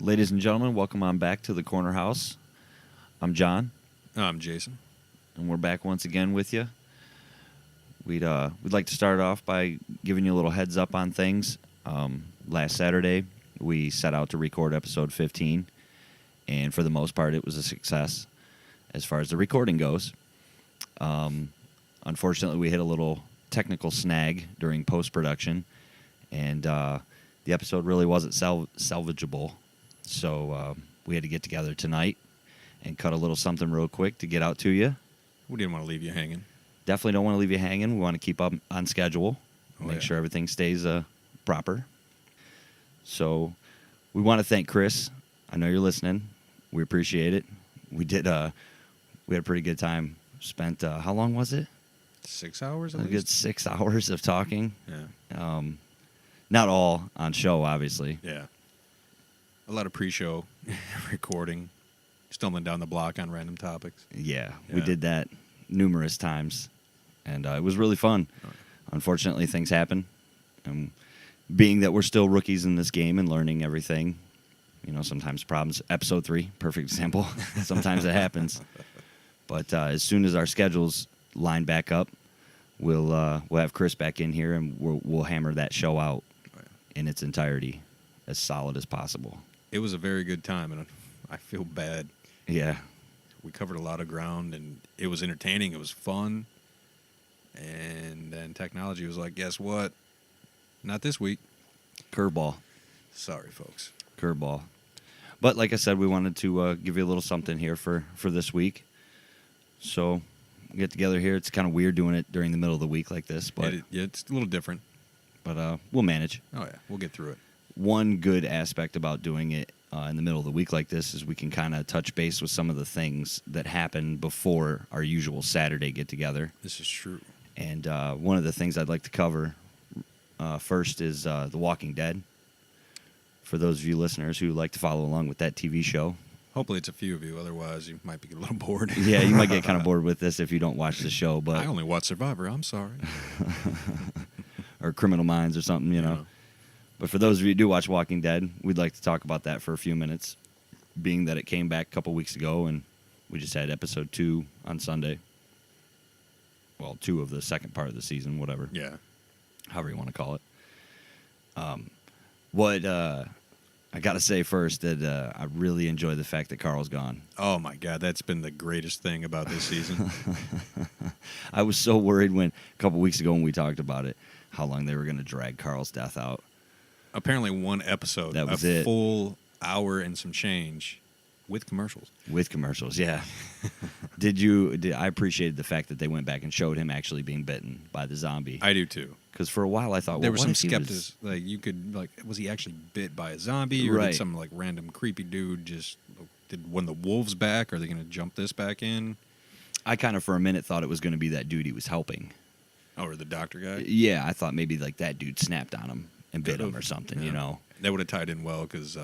Ladies and gentlemen, welcome on back to the Corner House. I'm John. I'm Jason. And we're back once again with you. We'd like to start off by giving you a little heads up on things. Last Saturday, we set out to record episode 15, and for the most part, it was a success as far as the recording goes. Unfortunately, we hit a little technical snag during post-production, and the episode really wasn't salvageable. So we had to get together tonight and cut a little something real quick to get out to you. We didn't want to leave you hanging. Definitely don't want to leave you hanging. We want to keep up on schedule, make sure everything stays proper. So we want to thank Chris. I know you're listening. We appreciate it. We had a pretty good time. Spent, how long was it? 6 hours at A least? good 6 hours of talking. Yeah. Not all on show, obviously. Yeah. A lot of pre-show recording, stumbling down the block on random topics. Yeah, we did that numerous times, and it was really fun. Unfortunately, things happen, and being that we're still rookies in this game and learning everything, sometimes problems. Episode 3, perfect example. Sometimes it happens, but as soon as our schedules line back up, we'll have Chris back in here, and we'll hammer that show out in its entirety, as solid as possible. It was a very good time, and I feel bad. Yeah. We covered a lot of ground, and it was entertaining. It was fun. And then technology was like, guess what? Not this week. Curveball. Sorry, folks. Curveball. But like I said, we wanted to give you a little something here for this week. So we get together here. It's kind of weird doing it during the middle of the week like this, but It's a little different. But we'll manage. Oh, yeah. We'll get through it. One good aspect about doing it in the middle of the week like this is we can kind of touch base with some of the things that happen before our usual Saturday get-together. This is true. And one of the things I'd like to cover first is The Walking Dead. For those of you listeners who like to follow along with that TV show. Hopefully it's a few of you. Otherwise, you might be a little bored. Yeah, you might get kind of bored with this if you don't watch the show. But I only watch Survivor. I'm sorry. Or Criminal Minds or something, you know. But for those of you who do watch Walking Dead, we'd like to talk about that for a few minutes, being that it came back a couple weeks ago, and we just had episode 2 on Sunday. Well, 2 of the second part of the season, whatever. Yeah. However you want to call it. I got to say first that I really enjoy the fact that Carl's gone. Oh, my God. That's been the greatest thing about this season. I was so worried a couple weeks ago when we talked about it, how long they were going to drag Carl's death out. Apparently one episode. That was a full hour and some change with commercials. With commercials, yeah. I appreciated the fact that they went back and showed him actually being bitten by the zombie. I do too. Because for a while I thought, there was some skepticism. Like you could was he actually bit by a zombie, or did some like random creepy dude did one of the wolves back? Are they going to jump this back in? I kind of for a minute thought it was going to be that dude he was helping. Oh, or the doctor guy? Yeah, I thought maybe like that dude snapped on him and bit him or something, you know. That would have tied in well because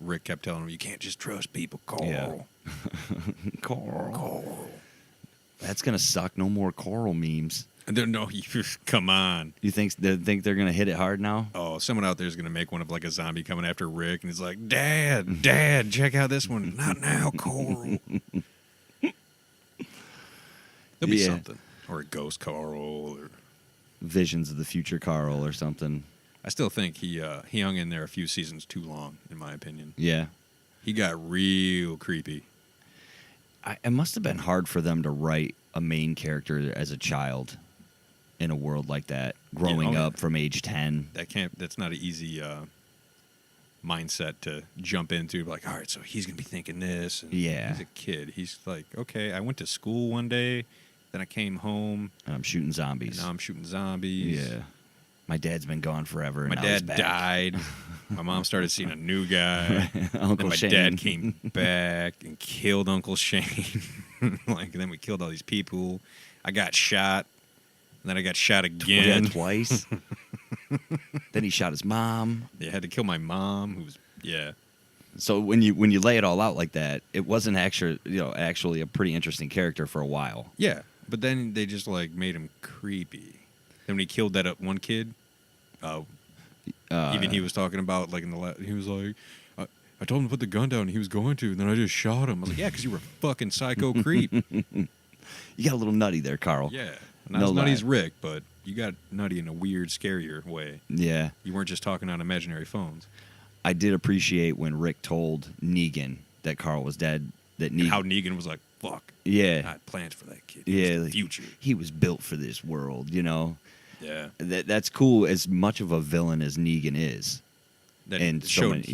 Rick kept telling him, you can't just trust people, Carl. Yeah. Carl. That's going to suck. No more Carl memes. No, come on. You think they're going to hit it hard now? Oh, someone out there is going to make one of like a zombie coming after Rick, and he's like, Dad, check out this one. Not now, Carl. There'll be something. Or a ghost Carl. Or Visions of the Future Carl or something. I still think he hung in there a few seasons too long, in my opinion. Yeah. He got real creepy. It must have been hard for them to write a main character as a child in a world like that, growing up from age 10. That's not an easy mindset to jump into. Like, all right, so he's going to be thinking this. And he's a kid. He's like, okay, I went to school one day, then I came home. And I'm shooting zombies. And now I'm shooting zombies. Yeah. My dad's been gone forever. And my dad died. My mom started seeing a new guy. Uncle Shane. My dad came back and killed Uncle Shane. Then we killed all these people. I got shot. And then I got shot again. Twice. Then he shot his mom. Yeah, I had to kill my mom. So when you lay it all out like that, it wasn't actually a pretty interesting character for a while. Yeah, but then they just made him creepy. Then when he killed that one kid, even he was talking about in the he was like, I told him to put the gun down, and he was going to, and then I just shot him. I was like, yeah, because you were a fucking psycho creep. You got a little nutty there, Carl. Yeah. Not as nutty as Rick, but you got nutty in a weird, scarier way. Yeah. You weren't just talking on imaginary phones. I did appreciate when Rick told Negan that Carl was dead. How Negan was like, fuck. Yeah. I had plans for that kid. Yeah. The future. He was built for this world, you know? Yeah. That's cool, as much of a villain as Negan is. That and showed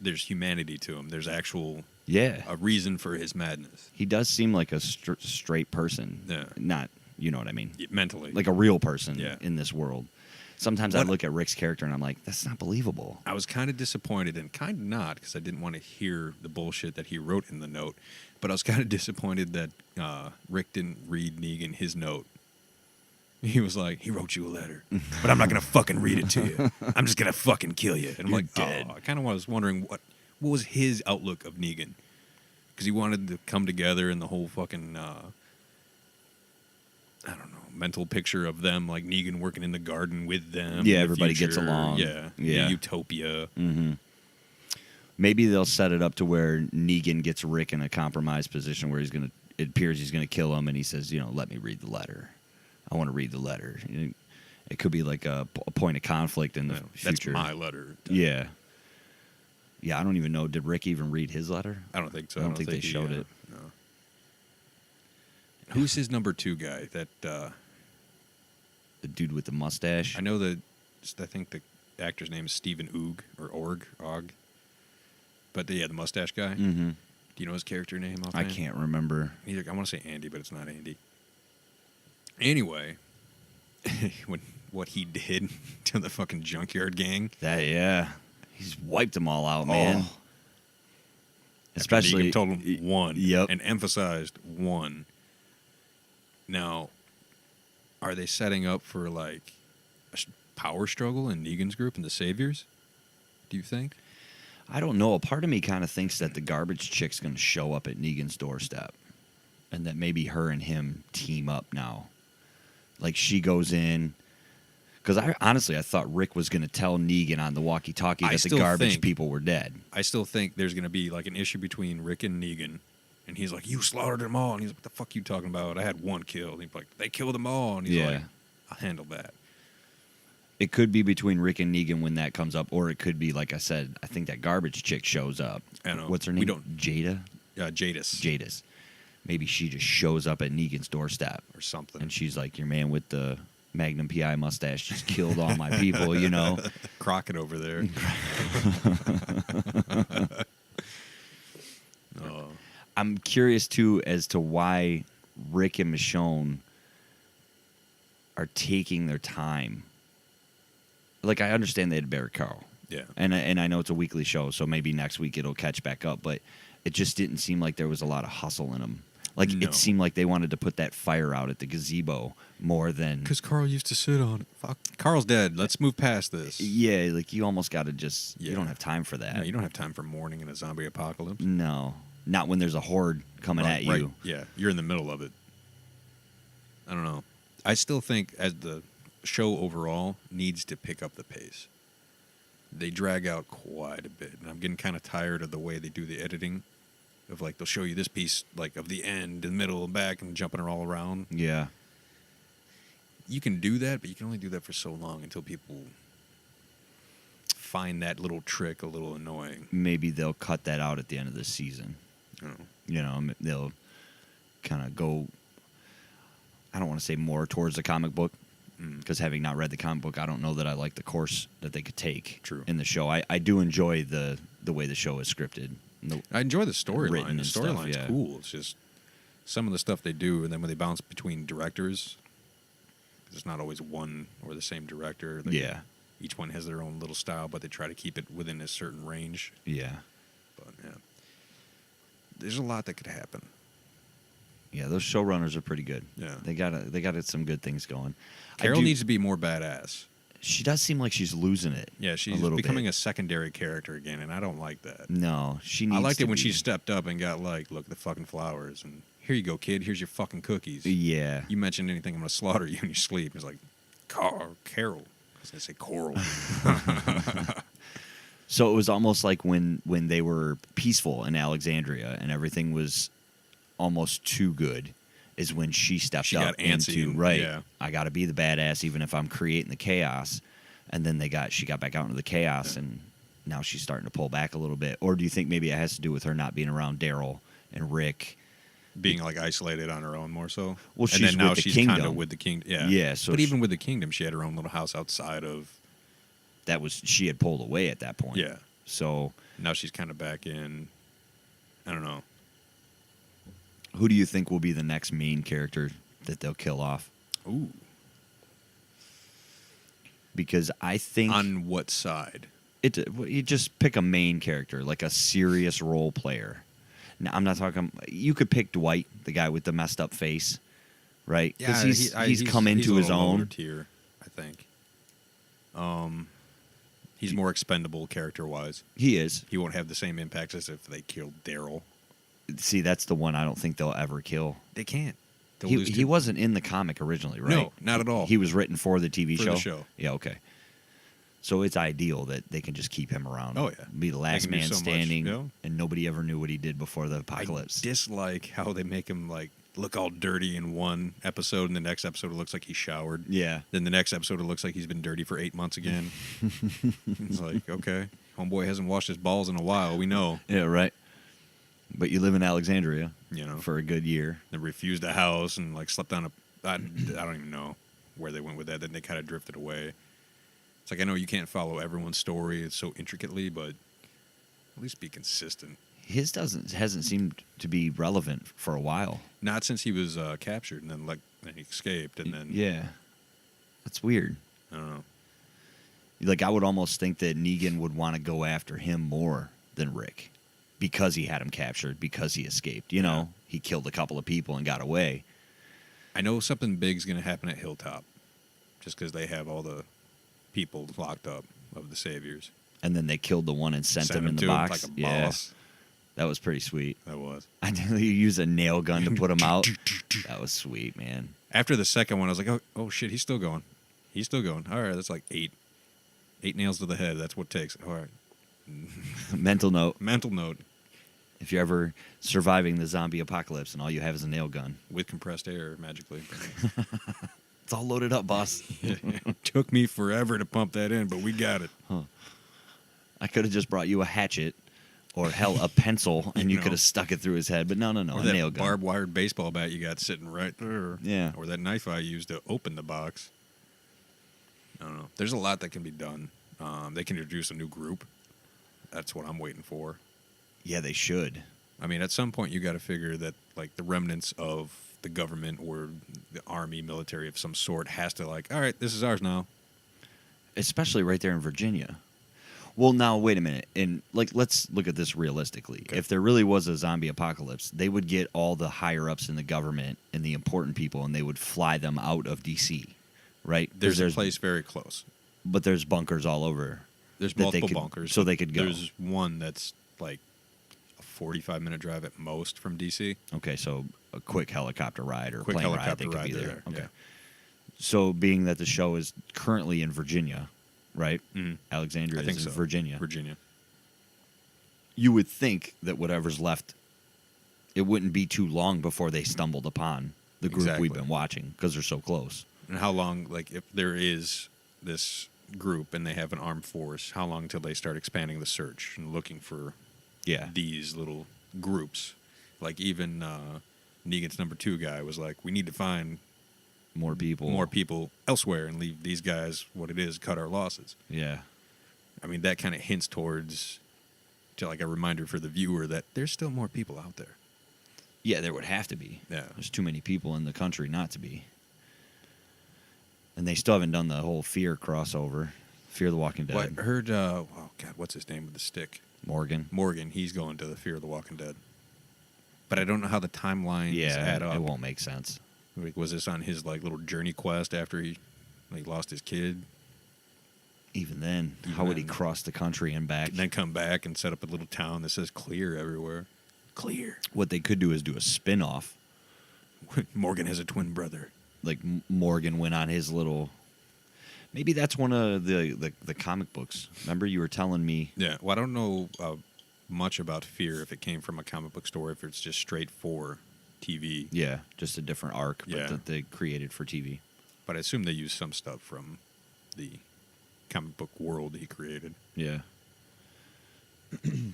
there's humanity to him. There's actual a reason for his madness. He does seem like a straight person. Yeah. Not, you know what I mean? Mentally. Like a real person in this world. Sometimes I look at Rick's character and I'm like, that's not believable. I was kind of disappointed, and kind of not, because I didn't want to hear the bullshit that he wrote in the note. But I was kind of disappointed that Rick didn't read Negan his note. He was like, he wrote you a letter, but I'm not going to fucking read it to you. I'm just going to fucking kill you. And I'm like, dead. I kind of was wondering what was his outlook of Negan. Because he wanted to come together and the whole fucking, I don't know, mental picture of them, like Negan working in the garden with them. Yeah, everybody gets along. Yeah. Utopia. Mm-hmm. Maybe they'll set it up to where Negan gets Rick in a compromised position where it appears he's going to kill him, and he says, let me read the letter. I want to read the letter. It could be like a point of conflict in the future. That's my letter. Yeah. Yeah, I don't even know. Did Rick even read his letter? I don't think so. I don't think they showed it. No. Who's his number 2 guy? That the dude with the mustache? I know I think the actor's name is Steven Og. But the mustache guy. Mm-hmm. Do you know his character name I offhand? can't remember. I want to say Andy, but it's not Andy. Anyway, what he did to the fucking junkyard gang. He's wiped them all out, man. Especially told him one. Yep. And emphasized one. Now, are they setting up for like a power struggle in Negan's group and the Saviors? Do you think? I don't know. A part of me kind of thinks that the garbage chick's going to show up at Negan's doorstep, and that maybe her and him team up now. Like she goes in, because I thought Rick was going to tell Negan on the walkie-talkie that the garbage people were dead. I still think there's going to be like an issue between Rick and Negan, and he's like, "You slaughtered them all," and he's like, "What the fuck you talking about? I had one kill." And he's like, "They killed them all," and he's like, "I'll handle that." It could be between Rick and Negan when that comes up, or it could be, like I said, I think that garbage chick shows up. I know. What's her name? Jada? Jadis. Maybe she just shows up at Negan's doorstep. Or something. And she's like, your man with the Magnum P.I. mustache just killed all my people, Crockett over there. I'm curious, too, as to why Rick and Michonne are taking their time. Like, I understand they had to bury Carl. Yeah. And I know it's a weekly show, so maybe next week it'll catch back up, but it just didn't seem like there was a lot of hustle in them. Like, it seemed like they wanted to put that fire out at the gazebo more than... Because Carl used to sit on it. Fuck. Carl's dead. Let's move past this. Yeah, like, you almost got to just... Yeah. You don't have time for that. No, you don't have time for mourning in a zombie apocalypse. No. Not when there's a horde coming at you. Right. Yeah, you're in the middle of it. I don't know. I still think as the show overall needs to pick up the pace. They drag out quite a bit, and I'm getting kind of tired of the way they do the editing. Of like they'll show you this piece like of the end, the middle, and back, and jumping it all around. Yeah. You can do that, but you can only do that for so long until people find that little trick a little annoying. Maybe they'll cut that out at the end of the season. Oh. They'll kind of go, I don't want to say more towards the comic book, because having not read the comic book, I don't know that I like the course that they could take in the show. I do enjoy the way the show is scripted. I enjoy the storyline. The storyline's stuff, cool. It's just some of the stuff they do, and then when they bounce between directors, it's not always one or the same director. Each one has their own little style, but they try to keep it within a certain range. Yeah. But, there's a lot that could happen. Yeah, those showrunners are pretty good. Yeah. They got some good things going. Carol needs to be more badass. She does seem like she's losing it. Yeah, she's becoming a secondary character again, and I don't like that. No, she needs. I liked it when she stepped up and got like, look, the fucking flowers, and here you go, kid. Here's your fucking cookies. Yeah. You mentioned anything, I'm gonna slaughter you in your sleep. It's like, Carol. I was gonna say Coral. So it was almost like when they were peaceful in Alexandria and everything was almost too good, is when she stepped She up got antsy, into right. yeah. I got to be the badass, even if I'm creating the chaos. And then she got back out into the chaos, and now she's starting to pull back a little bit. Or do you think maybe it has to do with her not being around Daryl and Rick? Being like isolated on her own more so. Well, and then now with the she's kingdom. kind of with the kingdom. Yeah. Yeah. So but even with the kingdom, she had her own little house outside of. She had pulled away at that point. Yeah. So now she's kind of back in. I don't know. Who do you think will be the next main character that they'll kill off? Ooh. Because I think on what side? You just pick a main character, like a serious role player. Now, I'm not talking. You could pick Dwight, the guy with the messed up face, right? Because he's come into his own tier, I think. He's more expendable character-wise. He is. He won't have the same impact as if they killed Daryl. See, that's the one I don't think they'll ever kill. They can't. He wasn't in the comic originally, right? No, not at all. He was written for the TV show? For the show. Yeah, okay. So it's ideal that they can just keep him around. Oh, yeah. Be the last man standing, much, and nobody ever knew what he did before the apocalypse. I dislike how they make him look all dirty in one episode, and the next episode it looks like he showered. Yeah. Then the next episode it looks like he's been dirty for 8 months again. It's like, okay, homeboy hasn't washed his balls in a while. We know. Yeah, right. But you live in Alexandria, for a good year. They refused a house and slept on I don't even know where they went with that. Then they kind of drifted away. It's like, I know you can't follow everyone's story so intricately, but at least be consistent. His hasn't seemed to be relevant for a while. Not since he was captured and then he escaped and then yeah, that's weird. I don't know. I would almost think that Negan would want to go after him more than Rick, because he had him captured, because he escaped. He killed a couple of people and got away. I know something big's going to happen at Hilltop, just because they have all the people locked up of the saviors. And then they killed the one and sent him in the box. Like a boss. That was pretty sweet. That was. I know you use a nail gun to put him out. That was sweet, man. After the second one, I was like, oh shit, he's still going. He's still going. All right, that's like 8 nails to the head. That's what it takes. All right. Mental note. Mental note. If you're ever surviving the zombie apocalypse and all you have is a nail gun. With compressed air, magically. It's all loaded up, boss. It took me forever to pump that in, but we got it. Huh. I could have just brought you a hatchet or, hell, a pencil, and you could have stuck it through his head. But no, or a that nail gun. barbed-wired baseball bat you got sitting right there. Yeah. Or that knife I used to open the box. I don't know. There's a lot that can be done. They can introduce a new group. That's what I'm waiting for. Yeah, they should. I mean, at some point you got to figure that the remnants of the government or the army, military of some sort has to all right, this is ours now. Especially right there in Virginia. Well, now wait a minute, and let's look at this realistically. Okay. If there really was a zombie apocalypse, they would get all the higher ups in the government and the important people, and they would fly them out of D.C. Right? There's a place very close, but there's bunkers all over. There's multiple bunkers, so they could go. There's one that's a 45-minute drive at most from D.C. Okay, so a quick helicopter ride or plane ride, they could be there. Okay. Yeah. So being that the show is currently in Virginia, right? Mm-hmm. Alexandria is in Virginia. Virginia. You would think that whatever's left, it wouldn't be too long before they stumbled upon the group we've been watching because they're so close. And how long, if there is this group and they have an armed force, how long until they start expanding the search and looking for these little groups? Even Negan's number 2 guy was we need to find more people elsewhere and leave these guys what it is, cut our losses. Yeah. I mean, that kind of hints towards to a reminder for the viewer that there's still more people out there. Yeah, there would have to be. Yeah. There's too many people in the country not to be. And they still haven't done the whole Fear crossover. Fear the Walking Dead. Well, I heard, what's his name with the stick? Morgan, he's going to the Fear the Walking Dead. But I don't know how the timelines add up. It won't make sense. Was this on his little journey quest after he lost his kid? Even then, how would he cross the country and back? And then come back and set up a little town that says Clear everywhere. Clear. What they could do is do a spin-off. Morgan has a twin brother. Morgan went on his little... Maybe that's one of the comic books. Remember you were telling me? Yeah. Well, I don't know much about Fear, if it came from a comic book store, if it's just straight for TV. Yeah, just a different arc, but Yeah. that they created for TV. But I assume they use some stuff from the comic book world he created. Yeah.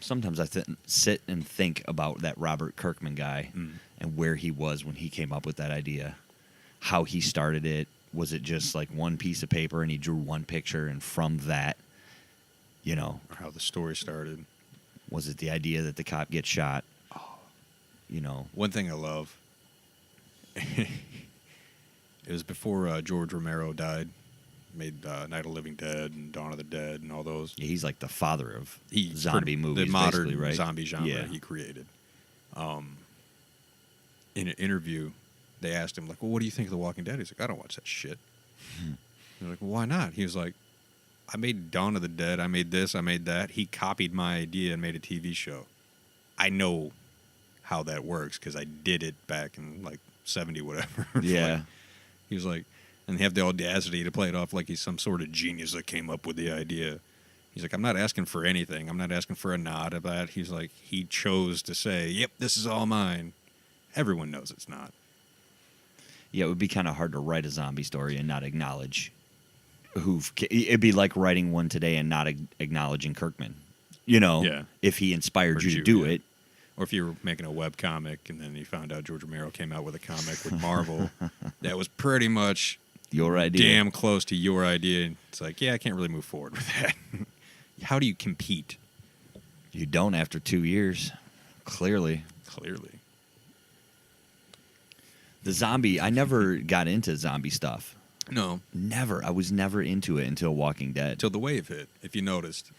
Sometimes I sit and think about that Robert Kirkman guy and where he was when he came up with that idea. How he started it. Was it just like one piece of paper and he drew one picture, and from that, you know. Or how the story started. Was it the idea that the cop gets shot? You know. One thing I love, it was before George Romero died. Made Night of the Living Dead and Dawn of the Dead and all those. Yeah, he's like the father of zombie movies, the modern basically, right? zombie genre he created. In an interview, they asked him, like, well, what do you think of The Walking Dead? He's like, I don't watch that shit. They're like, well, why not? He was like, I made Dawn of the Dead, I made this, I made that. He copied my idea and made a TV show. I know how that works because I did it back in like 70 whatever. Yeah. Like, he was like, and they have the audacity to play it off like he's some sort of genius that came up with the idea. He's like, I'm not asking for anything. I'm not asking for a nod of that. He's like, he chose to say, yep, this is all mine. Everyone knows it's not. Yeah, it would be kind of hard to write a zombie story and not acknowledge it'd be like writing one today and not acknowledging Kirkman. You know, if he inspired you to do it. Or if you were making a web comic and then you found out George Romero came out with a comic with Marvel that was pretty much your idea, damn close to your idea. And it's like, yeah, I can't really move forward with that. How do you compete? You don't after 2 years. Clearly. The zombie, I never got into zombie stuff. No. Never. I was never into it until Walking Dead. Until the wave hit, if you noticed.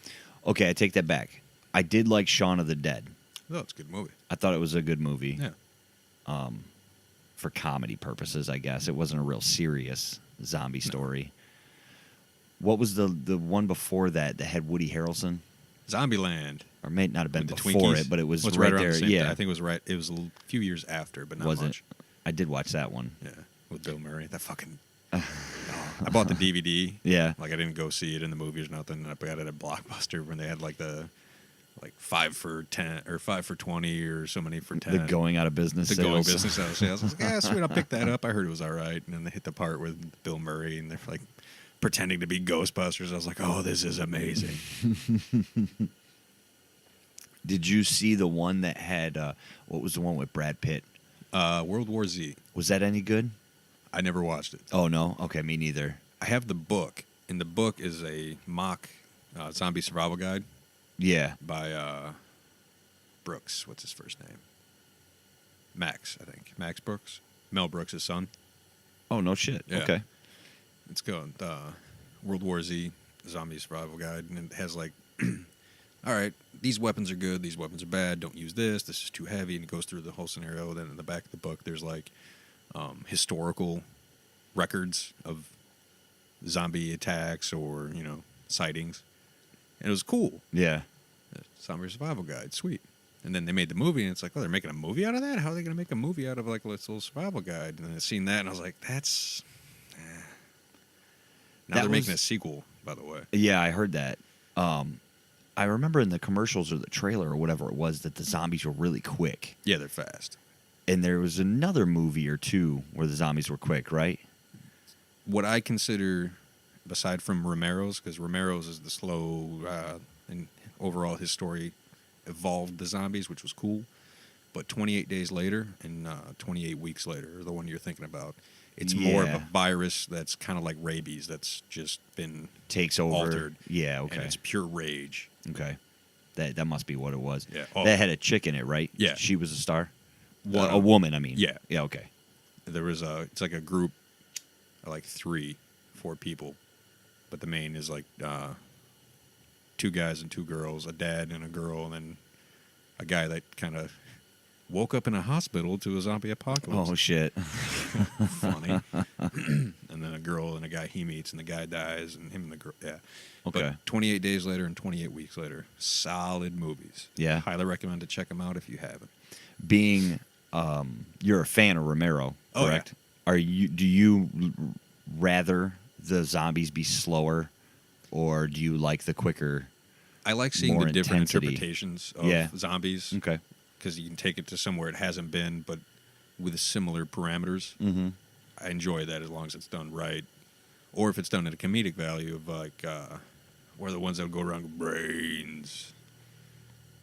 Okay, I take that back. I did like Shaun of the Dead. Oh, it's a good movie. I thought it was a good movie. Yeah. For comedy purposes, I guess. It wasn't a real serious zombie story. What was the one before that had Woody Harrelson? Zombieland. Or may not have been the before Twinkies. it, but it was What's right around there. The same Yeah. time. I think it was right. It was a few years after, but not was much. It? I did watch that one. Yeah, with Bill Murray. That fucking... I bought the DVD. Yeah. Like, I didn't go see it in the movies or nothing. I got it at Blockbuster when they had, like, the... Like 5 for 10 or 5 for 20 or so many for 10. The going out of business the sales. going business out of sales. I was like, yeah, sweet, I'll pick that up. I heard it was all right. And then they hit the part with Bill Murray and they're like pretending to be Ghostbusters. I was like, oh, this is amazing. Did you see the one that had what was the one with Brad Pitt? World War Z. Was that any good? I never watched it. Oh no, okay, me neither. I have the book, and the book is a mock zombie survival guide. Yeah. By Brooks. What's his first name? Max, I think. Max Brooks. Mel Brooks' son. Oh, no shit. Yeah. Okay. It's called World War Z, Zombie Survival Guide. And it has like, all right, these weapons are good, these weapons are bad, don't use this is too heavy. And it goes through the whole scenario. Then in the back of the book, there's like historical records of zombie attacks or, you know, sightings. And it was cool. Yeah. Zombie Survival Guide. Sweet. And then they made the movie, and it's like, oh, they're making a movie out of that? How are they going to make a movie out of, like, this little survival guide? And then I seen that, and I was like, that's... Now they're making a sequel, by the way. Yeah, I heard that. I remember in the commercials or the trailer or whatever it was that the zombies were really quick. Yeah, they're fast. And there was another movie or two where the zombies were quick, right? What I consider... Aside from Romero's, because Romero's is the slow, and overall his story evolved the zombies, which was cool. But 28 Days Later and 28 Weeks Later, the one you're thinking about, it's more of a virus that's kind of like rabies that's just been takes over. Altered. Yeah, okay. And it's pure rage. Okay. That must be what it was. Yeah. That had a chick in it, right? Yeah. She was a star? A woman, I mean. Yeah. Yeah, okay. There was it's like a group of like 3-4 people. But the main is like 2 guys and 2 girls, a dad and a girl, and then a guy that kind of woke up in a hospital to a zombie apocalypse. Oh, shit. Funny. And then a girl and a guy he meets, and the guy dies, and him and the girl, yeah. Okay. But 28 Days Later and 28 Weeks Later, solid movies. Yeah. Highly recommend to check them out if you haven't. Being, you're a fan of Romero, correct? Oh, yeah. Do you rather the zombies be slower, or do you like the quicker? I like seeing the different intensity. Interpretations of zombies. Okay. Because you can take it to somewhere it hasn't been, but with similar parameters. Mm-hmm. I enjoy that as long as it's done right. Or if it's done at a comedic value of like, what are the ones that would go around with brains?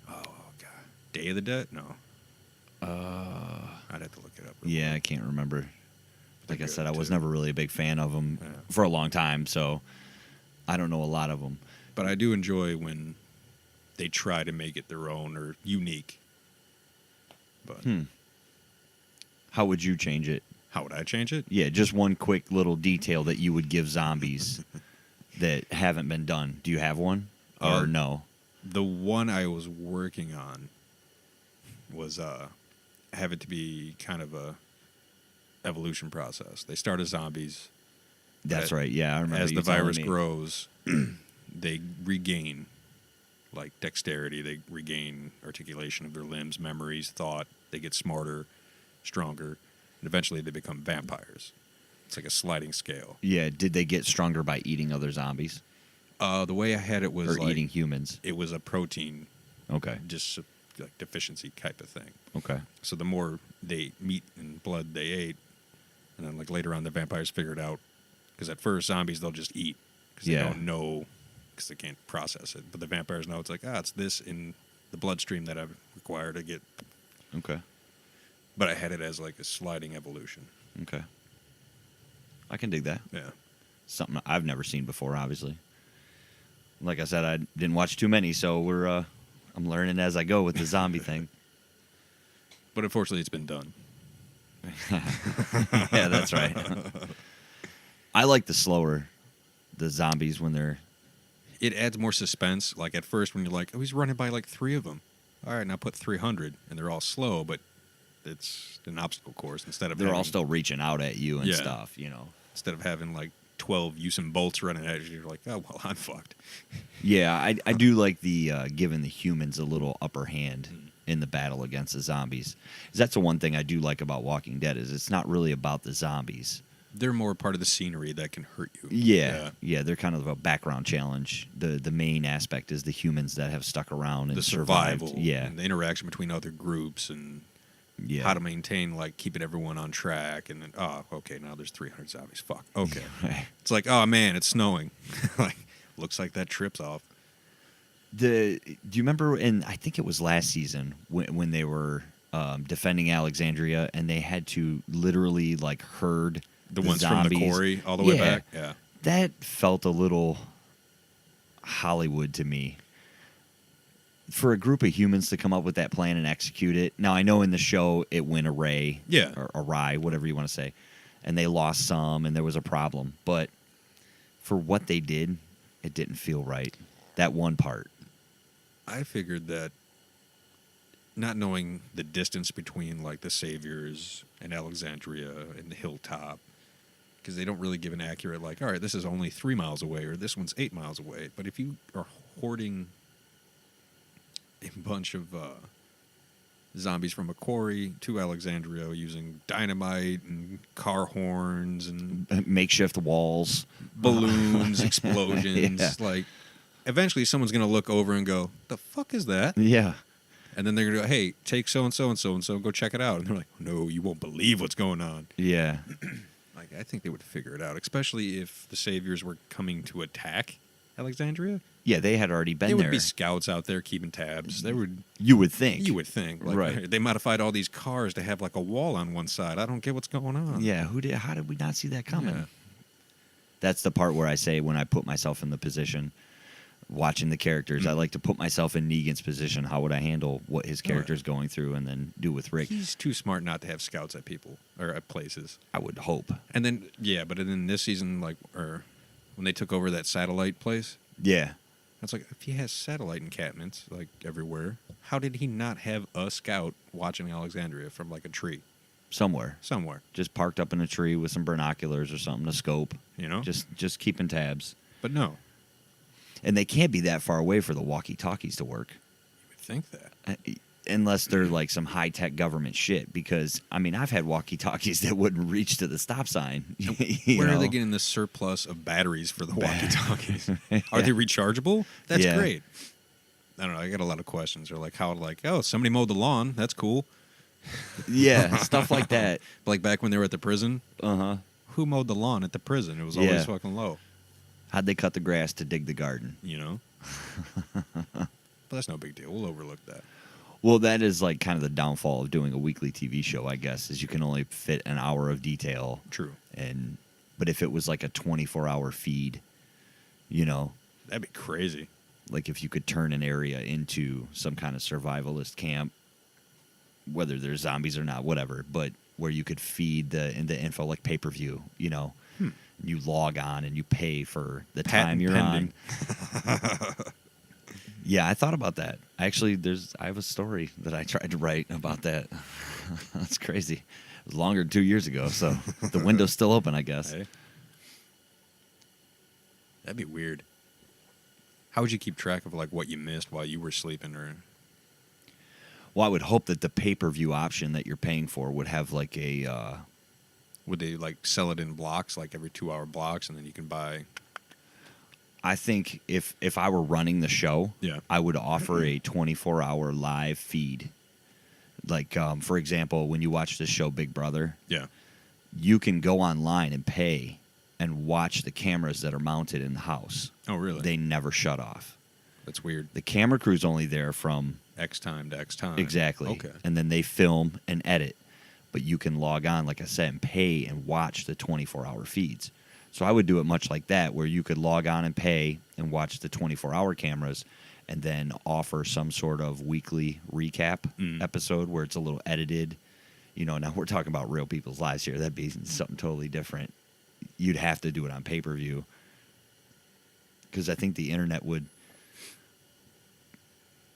Oh, God. Day of the Dead? No. I'd have to look it up. Yeah, I can't remember. Like I said, I was too. never really a big fan of them for a long time, so I don't know a lot of them. But I do enjoy when they try to make it their own or unique. But How would you change it? How would I change it? Yeah, just one quick little detail that you would give zombies that haven't been done. Do you have one? Or no? The one I was working on was have it to be kind of a evolution process. They start as zombies. That's right. Yeah, I remember. As you the telling virus me. grows, they regain like dexterity. They regain articulation of their limbs, memories, thought. They get smarter, stronger, and eventually they become vampires. It's like a sliding scale. Yeah, did they get stronger by eating other zombies? The way I had it was or like eating humans? It was a protein, Okay. just like deficiency type of thing. Okay. So the more meat and blood they ate, and then like later on the vampires figured out, because at first zombies they'll just eat because they don't know, because they can't process it. But the vampires know it's like, it's this in the bloodstream that I require to get. Okay. But I had it as like a sliding evolution. Okay. I can dig that. Yeah. Something I've never seen before, obviously. Like I said, I didn't watch too many, so I'm learning as I go with the zombie thing. But unfortunately, it's been done. Yeah, that's right. I like the zombies when they're... It adds more suspense. Like at first when you're like, he's running by like 3 of them. All right, now put 300, and they're all slow, but it's an obstacle course instead of They're all still reaching out at you and stuff, you know. Instead of having like 12 Usain Bolts running at you, you're like, oh, well, I'm fucked. Yeah, I do like the giving the humans a little upper hand in the battle against the zombies. That's the one thing I do like about Walking Dead is it's not really about the zombies. They're more part of the scenery that can hurt you. Yeah, they're kind of a background challenge. The main aspect is the humans that have stuck around and the survived. survival, Yeah, and the interaction between other groups, and how to maintain, like, keeping everyone on track. And then, okay, now there's 300 zombies. Fuck. Okay. It's like, oh, man, it's snowing. Like, looks like that trip's off. Do you remember I think it was last season when they were defending Alexandria and they had to literally, like, herd the ones zombies from the quarry all the way back? Yeah. That felt a little Hollywood to me. For a group of humans to come up with that plan and execute it. Now, I know in the show it went awry, or awry, whatever you want to say, and they lost some and there was a problem. But for what they did, it didn't feel right. That one part. I figured that not knowing the distance between, like, the Saviors and Alexandria and the hilltop, because they don't really give an accurate, like, all right, this is only 3 miles away or this one's 8 miles away. But if you are hoarding a bunch of zombies from a quarry to Alexandria using dynamite and car horns and makeshift walls, balloons, explosions, like, eventually someone's going to look over and go, the fuck is that? Yeah. And then they're going to go, hey, take so-and-so and so-and-so, go check it out. And they're like, no, you won't believe what's going on. Yeah. Like, I think they would figure it out, especially if the Saviors were coming to attack Alexandria. Yeah, they had already been there. There would be scouts out there keeping tabs. You would think. You would think. Like, right. They modified all these cars to have, like, a wall on one side. I don't get what's going on. Yeah, how did we not see that coming? Yeah. That's the part where I say when I put myself in the position, watching the characters, I like to put myself in Negan's position. How would I handle what his character's going through and then do with Rick? He's too smart not to have scouts at people or at places. I would hope. And then, but then this season, like, or when they took over that satellite place. Yeah. That's like, if he has satellite encampments, like, everywhere, how did he not have a scout watching Alexandria from, like, a tree? Somewhere. Just parked up in a tree with some binoculars or something to scope. You know? Just keeping tabs. But no. And they can't be that far away for the walkie-talkies to work. You would think that. unless they're like some high-tech government shit, because, I mean, I've had walkie-talkies that wouldn't reach to the stop sign. Where are they getting this surplus of batteries for the walkie-talkies? Are they rechargeable? That's great. I don't know. I got a lot of questions. They're like, oh, somebody mowed the lawn. That's cool. Yeah, stuff like that. Like back when they were at the prison? Uh-huh. Who mowed the lawn at the prison? It was always fucking low. How'd they cut the grass to dig the garden? You know? But that's no big deal. We'll overlook that. Well, that is like kind of the downfall of doing a weekly TV show, I guess, is you can only fit an hour of detail. True. But if it was like a 24-hour feed, you know. That'd be crazy. Like if you could turn an area into some kind of survivalist camp, whether there's zombies or not, whatever, but where you could feed the info like pay-per-view, you know. You log on and you pay for the time you're on. Yeah, I thought about that. Actually, I have a story that I tried to write about that. That's crazy. It was longer than 2 years ago, so the window's still open, I guess. Hey. That'd be weird. How would you keep track of like what you missed while you were sleeping? Or well, I would hope that the pay-per-view option that you're paying for would have like a would they like sell it in blocks, like every 2-hour blocks, and then you can buy? I think if I were running the show, I would offer a 24-hour live feed. Like, for example, when you watch this show, Big Brother, you can go online and pay and watch the cameras that are mounted in the house. Oh, really? They never shut off. That's weird. The camera crew's only there from X time to X time. Exactly. Okay. And then they film and edit. But you can log on, like I said, and pay and watch the 24-hour feeds. So I would do it much like that, where you could log on and pay and watch the 24-hour cameras and then offer some sort of weekly recap episode where it's a little edited. You know, now we're talking about real people's lives here. That'd be something totally different. You'd have to do it on pay-per-view because I think the internet would...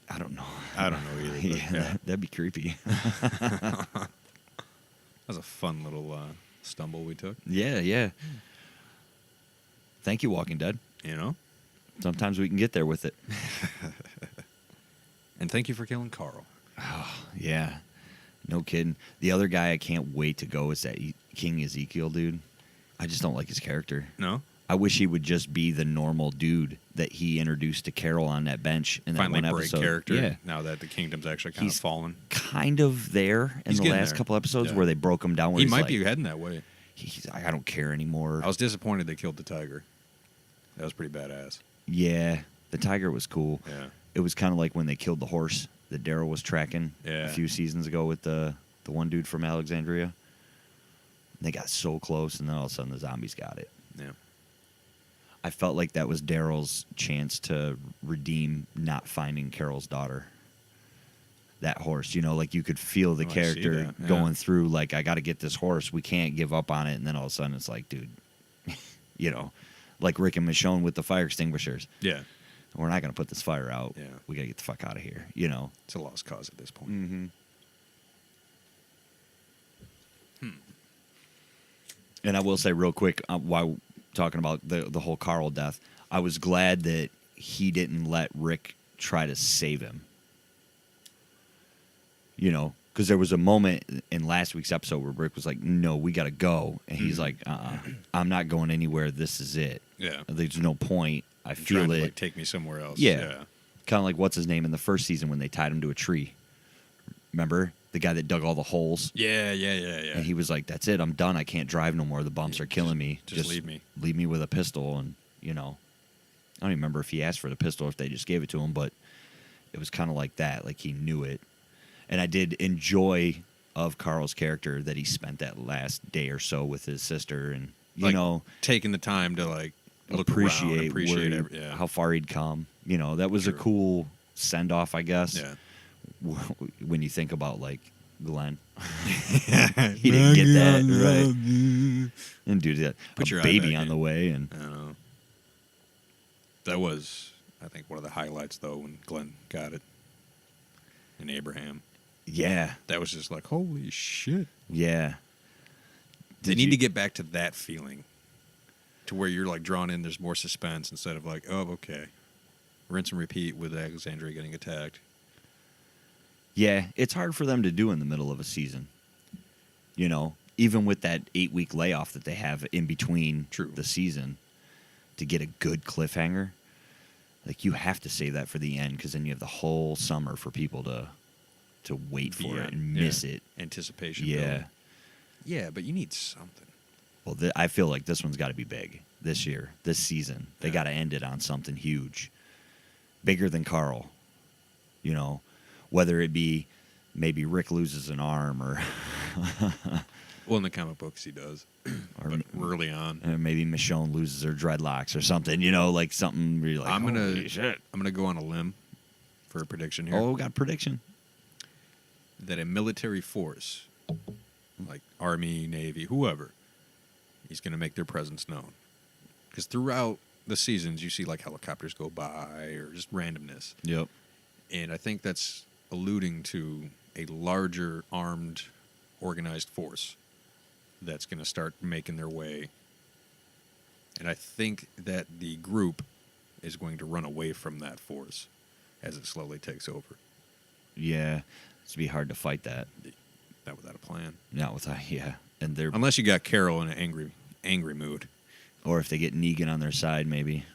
I don't know. I don't know either. Yeah, that'd be creepy. That was a fun little stumble we took. Yeah. Thank you, Walking Dead. You know? Sometimes we can get there with it. And thank you for killing Carl. Oh, yeah. No kidding. The other guy I can't wait to go is that King Ezekiel dude. I just don't like his character. No? I wish he would just be the normal dude that he introduced to Carol on that bench in that Finally one break episode. character. Yeah. Now that the kingdom's actually kind of fallen. Kind of there in the last couple episodes where they broke him down. Where he might be heading that way. He's like, I don't care anymore. I was disappointed they killed the tiger. That was pretty badass. Yeah, the tiger was cool. Yeah. It was kind of like when they killed the horse that Daryl was tracking a few seasons ago with the one dude from Alexandria. They got so close, and then all of a sudden the zombies got it. Yeah. I felt like that was Daryl's chance to redeem not finding Carol's daughter. That horse, you know, like you could feel the character going through, like, I got to get this horse. We can't give up on it. And then all of a sudden it's like, dude, you know, like Rick and Michonne with the fire extinguishers. Yeah. We're not going to put this fire out. Yeah. We got to get the fuck out of here, you know. It's a lost cause at this point. Mm-hmm. And I will say real quick, while talking about the whole Carl death, I was glad that he didn't let Rick try to save him. You know, because there was a moment in last week's episode where Rick was like, no, we got to go. And he's like, I'm not going anywhere. This is it. Yeah. There's no point. I feel it. To, like, take me somewhere else. Yeah. Kind of like what's his name in the first season when they tied him to a tree. Remember? The guy that dug all the holes. Yeah. And he was like, that's it. I'm done. I can't drive no more. The bumps are killing me. Just leave me. Leave me with a pistol. And, you know, I don't even remember if he asked for the pistol or if they just gave it to him, but it was kind of like that. Like he knew it. And I did enjoy of Carl's character that he spent that last day or so with his sister and, you know, taking the time to like appreciate how far he'd come. You know, that was a cool send off, I guess. Yeah. When you think about like Glenn, he didn't get that right. And dude, that Put a your baby on the way, and I don't know. That was, I think, one of the highlights though when Glenn got it. And Abraham. Yeah, that was just like, holy shit. Yeah. They need to get back to that feeling, to where you're like drawn in. There's more suspense instead of like, oh, okay, rinse and repeat with Alexandria getting attacked. Yeah, it's hard for them to do in the middle of a season. You know, even with that 8-week layoff that they have in between the season, to get a good cliffhanger, like, you have to save that for the end, because then you have the whole summer for people to wait for it and miss it. Anticipation. Yeah. Building. Yeah, but you need something. Well, I feel like this one's got to be big this year, this season. They got to end it on something huge, bigger than Carl. You know, whether it be maybe Rick loses an arm or... Well, in the comic books he does, but early on. Maybe Michonne loses her dreadlocks or something, you know, like something where you're like, I'm gonna go on a limb for a prediction here. Oh, got a prediction? That a military force, like Army, Navy, whoever, is going to make their presence known. Because throughout the seasons, you see like helicopters go by or just randomness. Yep. And I think that's alluding to a larger armed, organized force that's going to start making their way. And I think that the group is going to run away from that force as it slowly takes over. Yeah. It's be hard to fight that. Not without a plan. Not without, yeah. And they're unless you got Carol in an angry mood. Or if they get Negan on their side, maybe.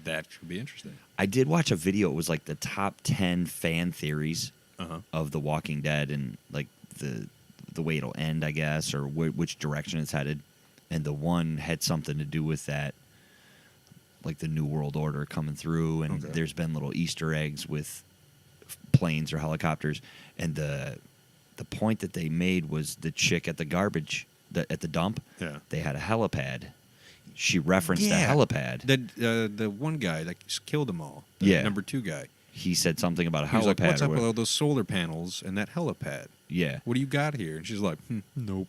That could be interesting. I did watch a video. It was like the top 10 fan theories of The Walking Dead and like the way it'll end, I guess, or which direction it's headed. And the one had something to do with that, like the New World Order coming through. And there's been little Easter eggs with planes or helicopters. And the point that they made was the chick at the garbage, at the dump, they had a helipad. She referenced the helipad. The one guy that killed them all. The number 2 guy. He said something about a helipad. He was like, what's up with all those solar panels and that helipad? Yeah. What do you got here? And she's like, nope.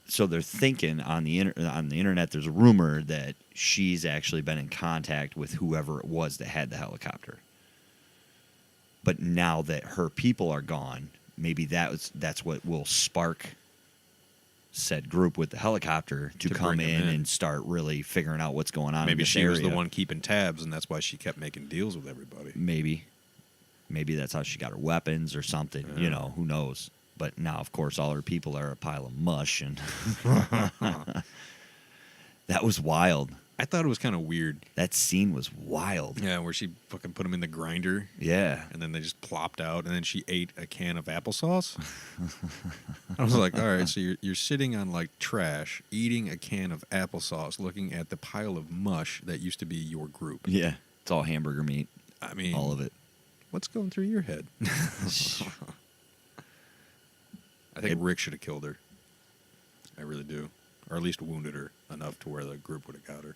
So they're thinking on the internet, there's a rumor that she's actually been in contact with whoever it was that had the helicopter. But now that her people are gone, maybe that's what will spark said group with the helicopter to come in and start really figuring out what's going on. Maybe in this she area. was the one keeping tabs, and that's why she kept making deals with everybody. Maybe that's how she got her weapons or something. You know, who knows? But now, of course, all her people are a pile of mush, and that was wild. I thought it was kind of weird. That scene was wild. Yeah, where she fucking put them in the grinder. Yeah. And then they just plopped out, and then she ate a can of applesauce. I was like, all right, so you're sitting on, like, trash, eating a can of applesauce, looking at the pile of mush that used to be your group. Yeah. It's all hamburger meat. I mean, all of it. What's going through your head? I think Rick should have killed her. I really do. Or at least wounded her enough to where the group would have got her.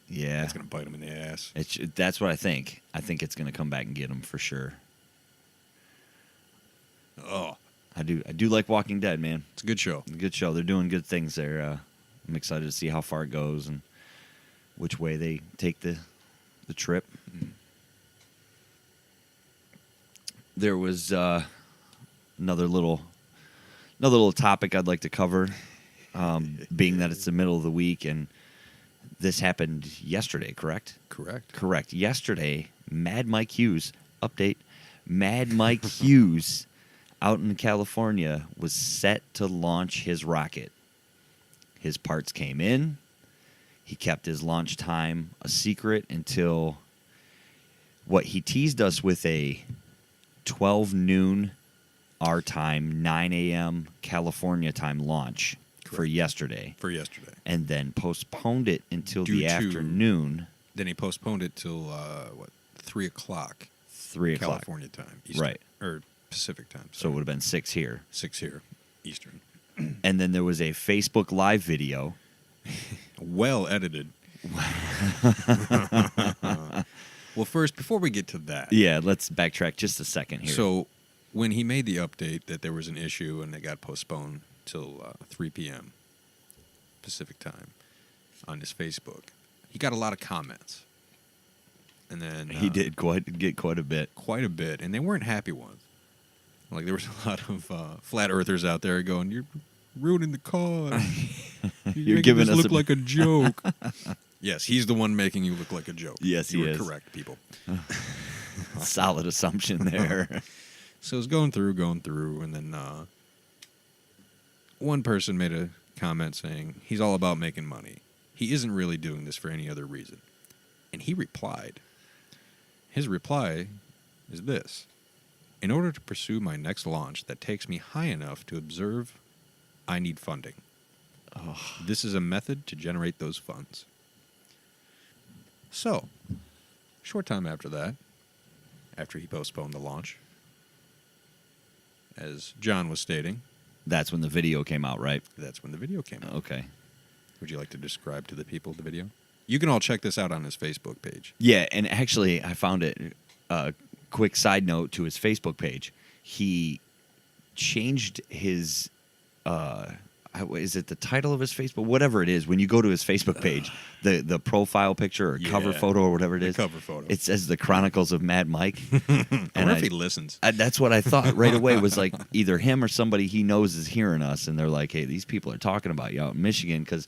Yeah. It's going to bite him in the ass. That's what I think. I think it's going to come back and get him for sure. Oh. I do like Walking Dead, man. It's a good show. A good show. They're doing good things there. I'm excited to see how far it goes and which way they take the trip. Mm-hmm. There was another little topic I'd like to cover, being that it's the middle of the week, and this happened yesterday, correct? Correct. Yesterday, Mad Mike Hughes, update, Mad Mike Hughes out in California was set to launch his rocket. His parts came in. He kept his launch time a secret until he teased us with a 12 noon our time, 9 a.m. California time launch. Correct. For yesterday. And then postponed it until the afternoon. Then he postponed it till, 3 o'clock. 3 o'clock. California time. Eastern, right. Or Pacific time. So it would have been 6 here. 6 here. Eastern. And then there was a Facebook Live video. Well edited. Well, first, before we get to that. Yeah, let's backtrack just a second here. So when he made the update that there was an issue and it got postponed till 3 p.m. Pacific time on his Facebook, he got a lot of comments. And then he did get quite a bit. Quite a bit. And they weren't happy ones. Like, there was a lot of flat earthers out there going, you're ruining the cause. You're giving us look like a joke. Yes, he's the one making you look like a joke. Yes, he is. You were correct, people. Solid assumption there. So it was going through, and then one person made a comment saying, he's all about making money. He isn't really doing this for any other reason. And he replied. His reply is this. In order to pursue my next launch that takes me high enough to observe, I need funding. Oh. This is a method to generate those funds. So, short time after that, after he postponed the launch, as John was stating... That's when the video came out, right? That's when the video came out. Okay. Would you like to describe to the people the video? You can all check this out on his Facebook page. Yeah, and actually, I found it... quick side note to his Facebook page. He changed his... is it the title of his Facebook? Whatever it is, when you go to his Facebook page, the profile picture or cover photo or whatever it is, cover photo. It says the Chronicles of Mad Mike. I wonder if he listens. That's what I thought right away. Was like either him or somebody he knows is hearing us, and they're like, "Hey, these people are talking about you out in Michigan," because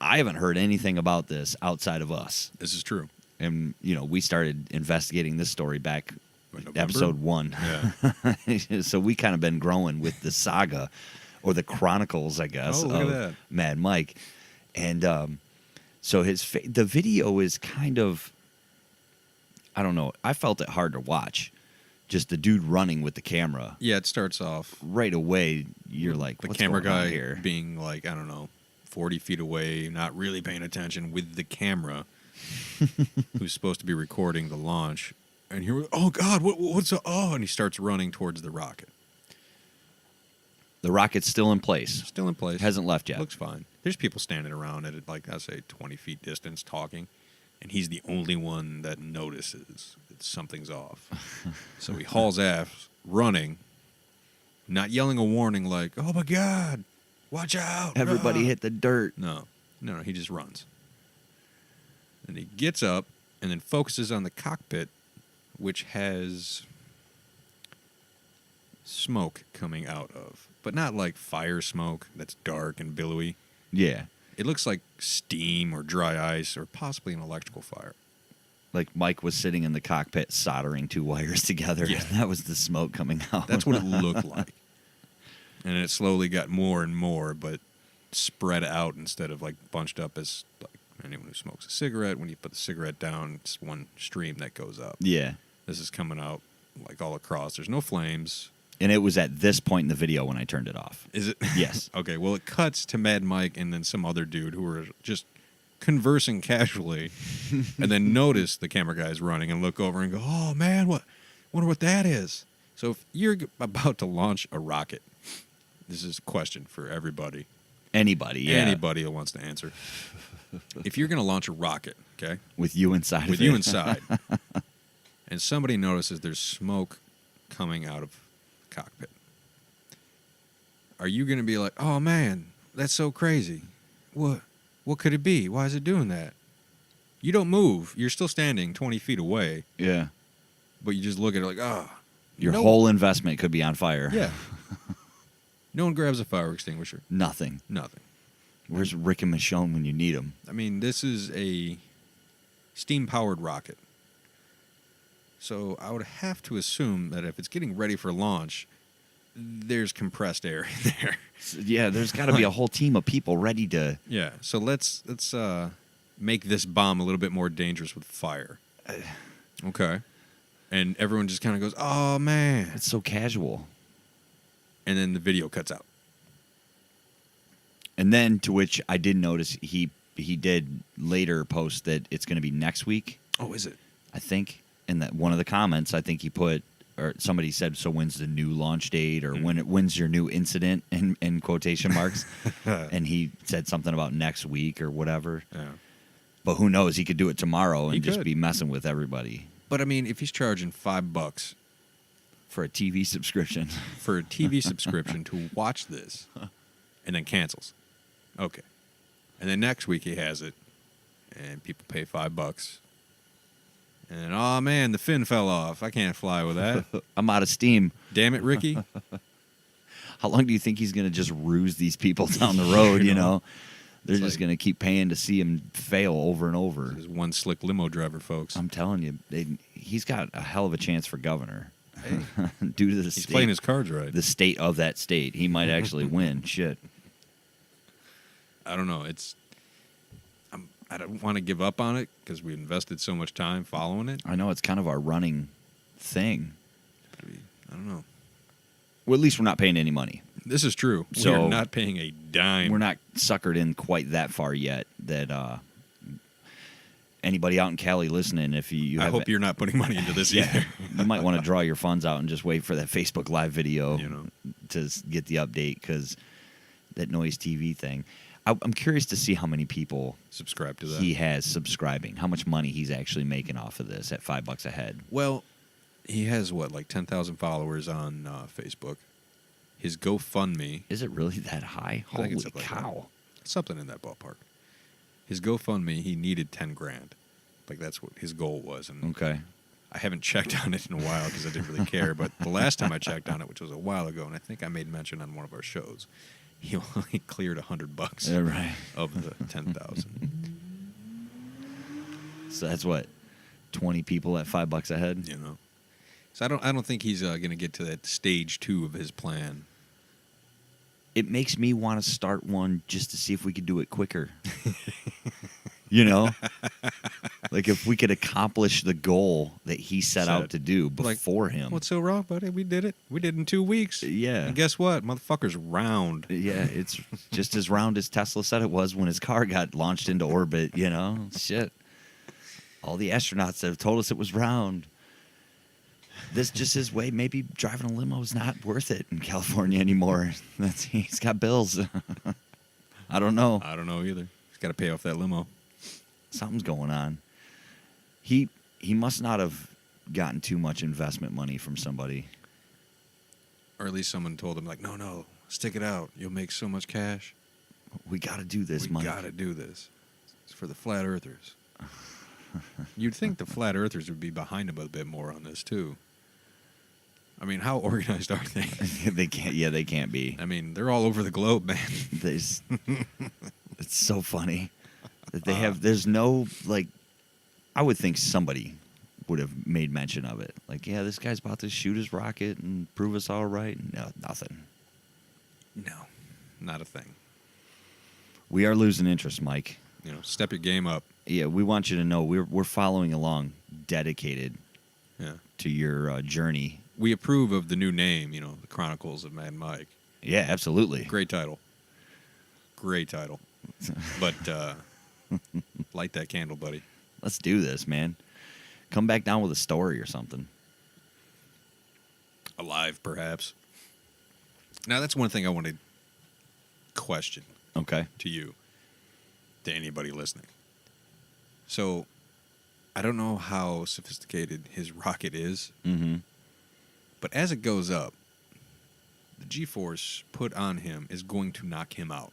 I haven't heard anything about this outside of us. This is true. And we started investigating this story back episode 1. Yeah. So we kind of been growing with the saga. Or the Chronicles, I guess, of Mad Mike. And so the video is kind of, I don't know, I felt it hard to watch. Just the dude running with the camera. Yeah, it starts off. Right away, you're like, the what's camera going on guy here? Being like, I don't know, 40 feet away, not really paying attention with the camera, who's supposed to be recording the launch. And here, oh, God, what's and he starts running towards the rocket. The rocket's still in place. Still in place. Hasn't left yet. Looks fine. There's people standing around at, like, I say, 20 feet distance talking, and he's the only one that notices that something's off. So he hauls ass, running, not yelling a warning like, oh, my God, watch out. Everybody hit the dirt. No, he just runs. And he gets up and then focuses on the cockpit, which has smoke coming out of, but not like fire smoke that's dark and billowy. Yeah. It looks like steam or dry ice or possibly an electrical fire. Like Mike was sitting in the cockpit soldering 2 wires together. Yeah. And that was the smoke coming out. That's what it looked like. And it slowly got more and more, but spread out instead of like bunched up as like anyone who smokes a cigarette. When you put the cigarette down, it's one stream that goes up. Yeah. This is coming out like all across. There's no flames. And it was at this point in the video when I turned it off. Is it? Yes. Okay, well, it cuts to Mad Mike and then some other dude who are just conversing casually and then notice the camera guy's running and look over and go, oh, man, wonder what that is. So if you're about to launch a rocket, this is a question for everybody. Anybody, yeah. Anybody who wants to answer. If you're going to launch a rocket, okay? With you inside. With you inside. And somebody notices there's smoke coming out of cockpit. Are you going to be like, oh man, that's so crazy? What could it be? Why is it doing that? You don't move. You're still standing 20 feet away. Yeah. But you just look at it like, your whole investment could be on fire. Yeah. No one grabs a fire extinguisher. Nothing. Where's Rick and Michonne when you need them? I mean, this is a steam-powered rocket. So I would have to assume that if it's getting ready for launch, there's compressed air in there. Yeah, there's got to be a whole team of people ready to... Yeah, so let's make this bomb a little bit more dangerous with fire. Okay. And everyone just kind of goes, oh, man. It's so casual. And then the video cuts out. And then, to which I did notice, he did later post that it's going to be next week. Oh, is it? I think. In that one of the comments, I think he put, or somebody said, so when's the new launch date, or when's your new incident, in quotation marks. And he said something about next week or whatever. Yeah. But who knows? He could do it tomorrow and just be messing with everybody. But I mean, if he's charging $5 for a TV subscription, to watch this, and then cancels, okay, and then next week he has it, and people pay $5. And, oh, man, the fin fell off. I can't fly with that. I'm out of steam. Damn it, Ricky. How long do you think he's going to just ruse these people down the road, you know? They're it's just going to keep paying to see him fail over and over. There's one slick limo driver, folks. I'm telling you, he's got a hell of a chance for governor. Hey, due to the he's playing his cards right. The state of that state, he might actually win. Shit. I don't know. I don't want to give up on it because we invested so much time following it. I know it's kind of our running thing. I don't know. Well, at least we're not paying any money. This is true. So we're not paying a dime. We're not suckered in quite that far yet. That anybody out in Cali listening, if you I hope you're not putting money into this either. You might want to draw your funds out and just wait for that Facebook Live video, to get the update, because that Noise TV thing. I'm curious to see how many people subscribe to that. He has subscribing. How much money he's actually making off of this at $5 a head. Well, he has like 10,000 followers on Facebook. His GoFundMe. Is it really that high? Holy cow! Something in that ballpark. His GoFundMe, he needed 10 grand. Like that's what his goal was. And okay. I haven't checked on it in a while because I didn't really care. But the last time I checked on it, which was a while ago, and I think I made mention on one of our shows, he only cleared $100 of the 10,000. So that's what, 20 people at $5 a head. So I don't think he's going to get to that stage 2 of his plan. It makes me want to start one just to see if we could do it quicker. Like if we could accomplish the goal that he set out to do before him. What's so wrong, buddy? We did it. We did it in 2 weeks. Yeah. And guess what? Motherfucker's round. Yeah, it's just as round as Tesla said it was when his car got launched into orbit, Shit. All the astronauts have told us it was round. This just his way. Maybe driving a limo is not worth it in California anymore. He's got bills. I don't know. I don't know either. He's got to pay off that limo. Something's going on. He must not have gotten too much investment money from somebody. Or at least someone told him, like, no, stick it out. You'll make so much cash. We got to do this, Mike. We got to do this. It's for the flat earthers. You'd think the flat earthers would be behind him a bit more on this, too. I mean, how organized are they? They can't. Yeah, they can't be. I mean, they're all over the globe, man. It's so funny that they have. There's no I would think somebody would have made mention of it. Like, yeah, this guy's about to shoot his rocket and prove us all right. No, nothing. No, not a thing. We are losing interest, Mike. Step your game up. Yeah, we want you to know we're following along, dedicated. To your journey. We approve of the new name, the Chronicles of Mad Mike. Yeah, absolutely. Great title. But light that candle, buddy. Let's do this, man. Come back down with a story or something. Alive, perhaps. Now, that's one thing I want to question. Okay. To you. To anybody listening. So, I don't know how sophisticated his rocket is. Mm-hmm. But as it goes up, the G-force put on him is going to knock him out.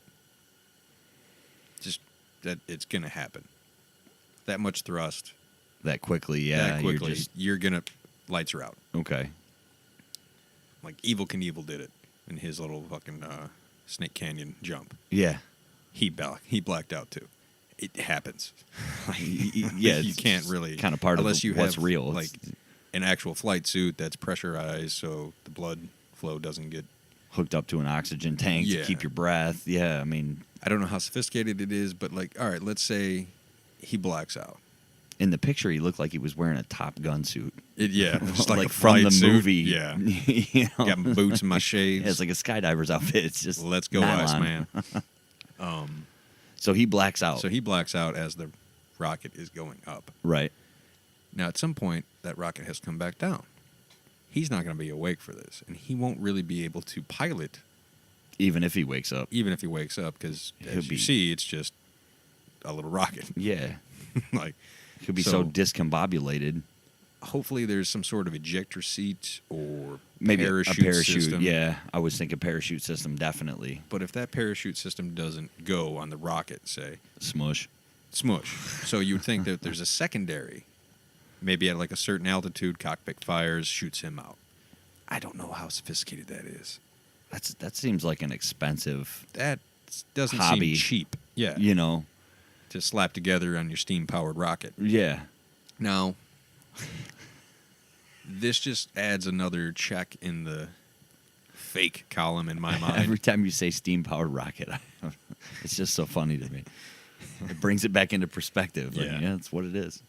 Just that it's going to happen. That much thrust. That quickly, yeah. That quickly. You're going to... Lights are out. Okay. Like Evel Knievel did it in his little fucking Snake Canyon jump. Yeah. He blacked out, too. It happens. Yeah, you can't really... kind of part of what's real. Like an actual flight suit that's pressurized so the blood flow doesn't get... hooked up to an oxygen tank to keep your breath. Yeah, I mean... I don't know how sophisticated it is, but all right, let's say he blacks out. In the picture, he looked like he was wearing a Top Gun suit. Just like from the suit. movie. Yeah. Got my boots and my shades. Yeah, it's like a skydiver's outfit. It's just let's go, nylon. Iceman. So he blacks out. So he blacks out as the rocket is going up. Right. Now, at some point, that rocket has come back down. He's not going to be awake for this, and he won't really be able to pilot. Even if he wakes up. Because as you see, it's just a little rocket. Yeah. He'll be so so discombobulated. Hopefully there's some sort of ejector seat or maybe parachute a parachute system. Yeah, I was thinking parachute system, definitely. But if that parachute system doesn't go on the rocket, say... Smush. So you would think that there's a secondary, maybe at like a certain altitude, cockpit fires, shoots him out. I don't know how sophisticated that is. That seems like an expensive That doesn't hobby. seem cheap. Yeah. To slap together on your steam-powered rocket. Yeah. Now, This just adds another check in the fake column in my mind. Every time you say steam-powered rocket, it's just so funny to me. It brings it back into perspective. Like, yeah, that's what it is.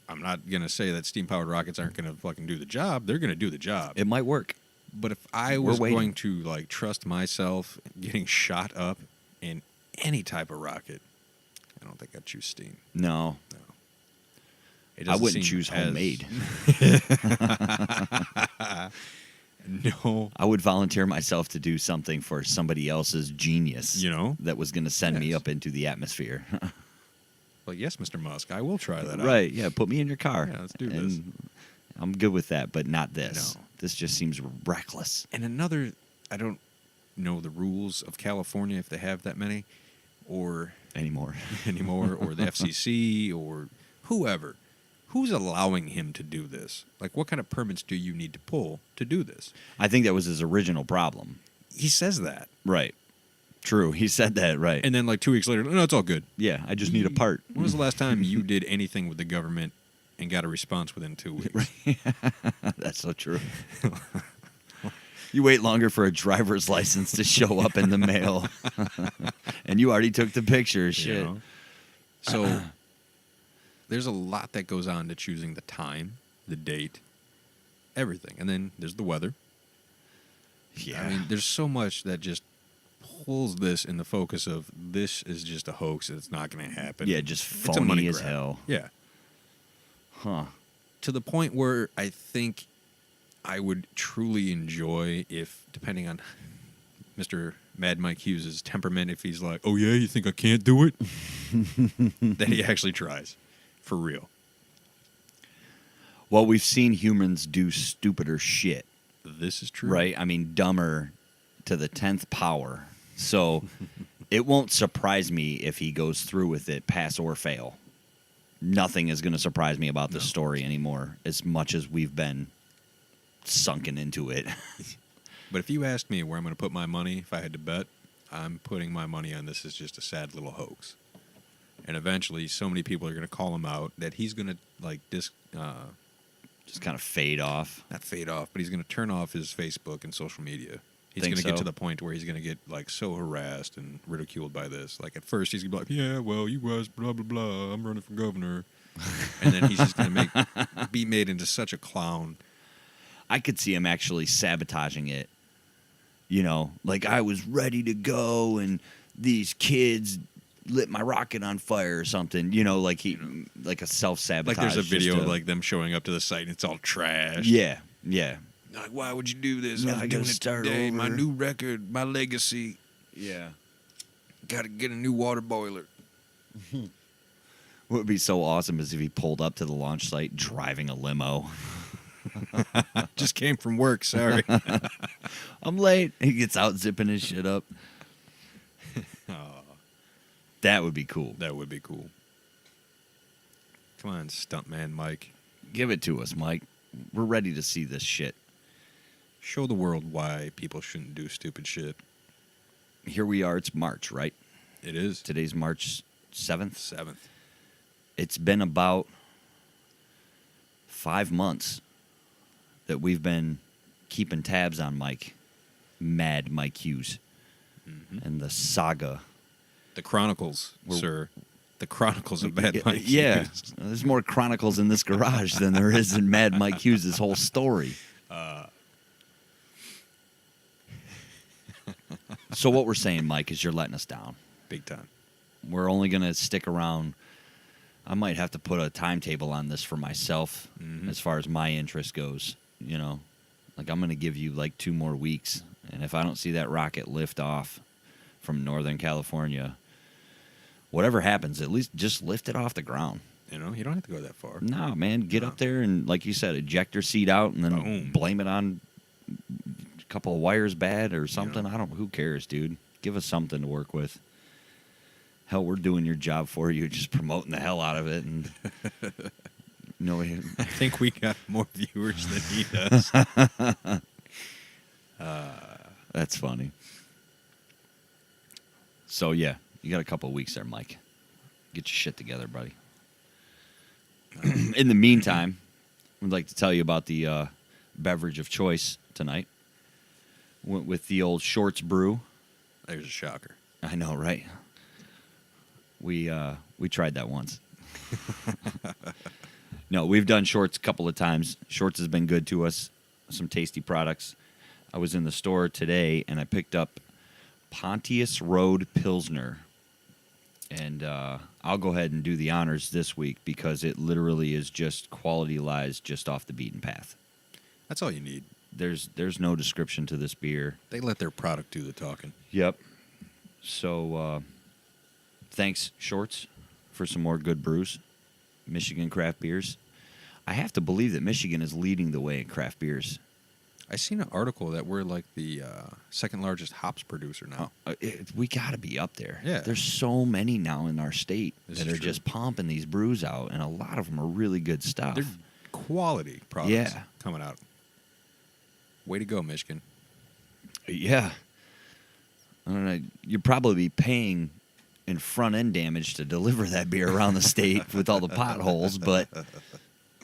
I'm not going to say that steam-powered rockets aren't going to fucking do the job. They're going to do the job. It might work. But if I was going to, like, trust myself getting shot up in any type of rocket, I don't think I'd choose steam. No. I wouldn't choose homemade. No. I would volunteer myself to do something for somebody else's genius, that was going to send me up into the atmosphere. Well, yes, Mr. Musk, I will try that out. Right, yeah, put me in your car. Yeah, let's do this. I'm good with that, but not this. No. This just seems reckless. And another, I don't know the rules of California, if they have that many, or... Anymore, or the FCC, or whoever. Who's allowing him to do this? Like, what kind of permits do you need to pull to do this? I think that was his original problem. He says that. Right. True. He said that, right. And then, like, 2 weeks later, no, it's all good. Yeah, I just need a part. When was the last time you did anything with the government and got a response within 2 weeks? That's so true. You wait longer for a driver's license to show up in the mail. And you already took the picture. Shit. So there's a lot that goes on to choosing the time, the date, everything. And then there's the weather. Yeah. I mean, there's so much that just pulls this in the focus of this is just a hoax. It's not going to happen. Yeah, just phony as hell. Yeah. Huh. To the point where I think I would truly enjoy if, depending on Mr. Mad Mike Hughes' temperament, if he's like, oh, yeah, you think I can't do it? That he actually tries. For real. Well, we've seen humans do stupider shit. This is true. Right? I mean, dumber to the 10th power. So it won't surprise me if he goes through with it, pass or fail. Nothing is going to surprise me about this story anymore, as much as we've been sunken into it. But if you asked me where I'm going to put my money, if I had to bet, I'm putting my money on this is just a sad little hoax. And eventually, so many people are going to call him out that he's going to, like, just kind of fade off. Not fade off, but he's going to turn off his Facebook and social media. He's going to get to the point where he's going to get, like, so harassed and ridiculed by this. Like, at first, he's going to be like, yeah, well, you guys, blah, blah, blah, I'm running for governor. And then he's just going to be made into such a clown. I could see him actually sabotaging it. Like, I was ready to go, and these kids lit my rocket on fire or something. Like a self-sabotage. Like, there's a video of, like, them showing up to the site, and it's all trash. Yeah, yeah. Like, why would you do this? No, I'm doing it today. Over. My new record, my legacy. Yeah. Got to get a new water boiler. What would be so awesome is if he pulled up to the launch site driving a limo. Just came from work, sorry. I'm late. He gets out zipping his shit up. That would be cool. That would be cool. Come on, stuntman Mike. Give it to us, Mike. We're ready to see this shit. Show the world why people shouldn't do stupid shit. Here we are. It's March, right? It is. Today's March 7th? 7th. It's been about 5 months that we've been keeping tabs on Mad Mike Hughes, and the saga. The Chronicles, sir. The Chronicles of Mad Mike Hughes. Yeah. There's more chronicles in this garage than there is in Mad Mike Hughes' whole story. So what we're saying, Mike, is you're letting us down. Big time. We're only going to stick around. I might have to put a timetable on this for myself as far as my interest goes. Like, I'm going to give you, like, 2 more weeks. And if I don't see that rocket lift off from Northern California, whatever happens, at least just lift it off the ground. You don't have to go that far. No, man. Get up there and, like you said, eject your seat out and then blame it on a couple of wires bad or something. Who cares, dude? Give us something to work with. Hell, we're doing your job for you, just promoting the hell out of it. And I think we got more viewers than he does. That's funny. So, yeah, you got a couple of weeks there, Mike. Get your shit together, buddy. In the meantime, We'd like to tell you about the beverage of choice tonight. Went with the old Shorts Brew. There's a shocker. I know, right? We tried that once. No, we've done Shorts a couple of times. Shorts has been good to us. Some tasty products. I was in the store today, and I picked up Pontius Road Pilsner. And I'll go ahead and do the honors this week because it literally is just quality lies just off the beaten path. That's all you need. There's no description to this beer. They let their product do the talking. Yep. So thanks, Shorts, for some more good brews. Michigan craft beers. I have to believe that Michigan is leading the way in craft beers. I seen an article that we're like the second largest hops producer now. We got to be up there. Yeah. There's so many now in our state This that is are true. just pumping these brews out, and a lot of them are really good stuff. They're quality products Yeah. coming out. Way to go, Michigan. Yeah. I don't know. You'd probably be paying in front-end damage to deliver that beer around the state with all the potholes, but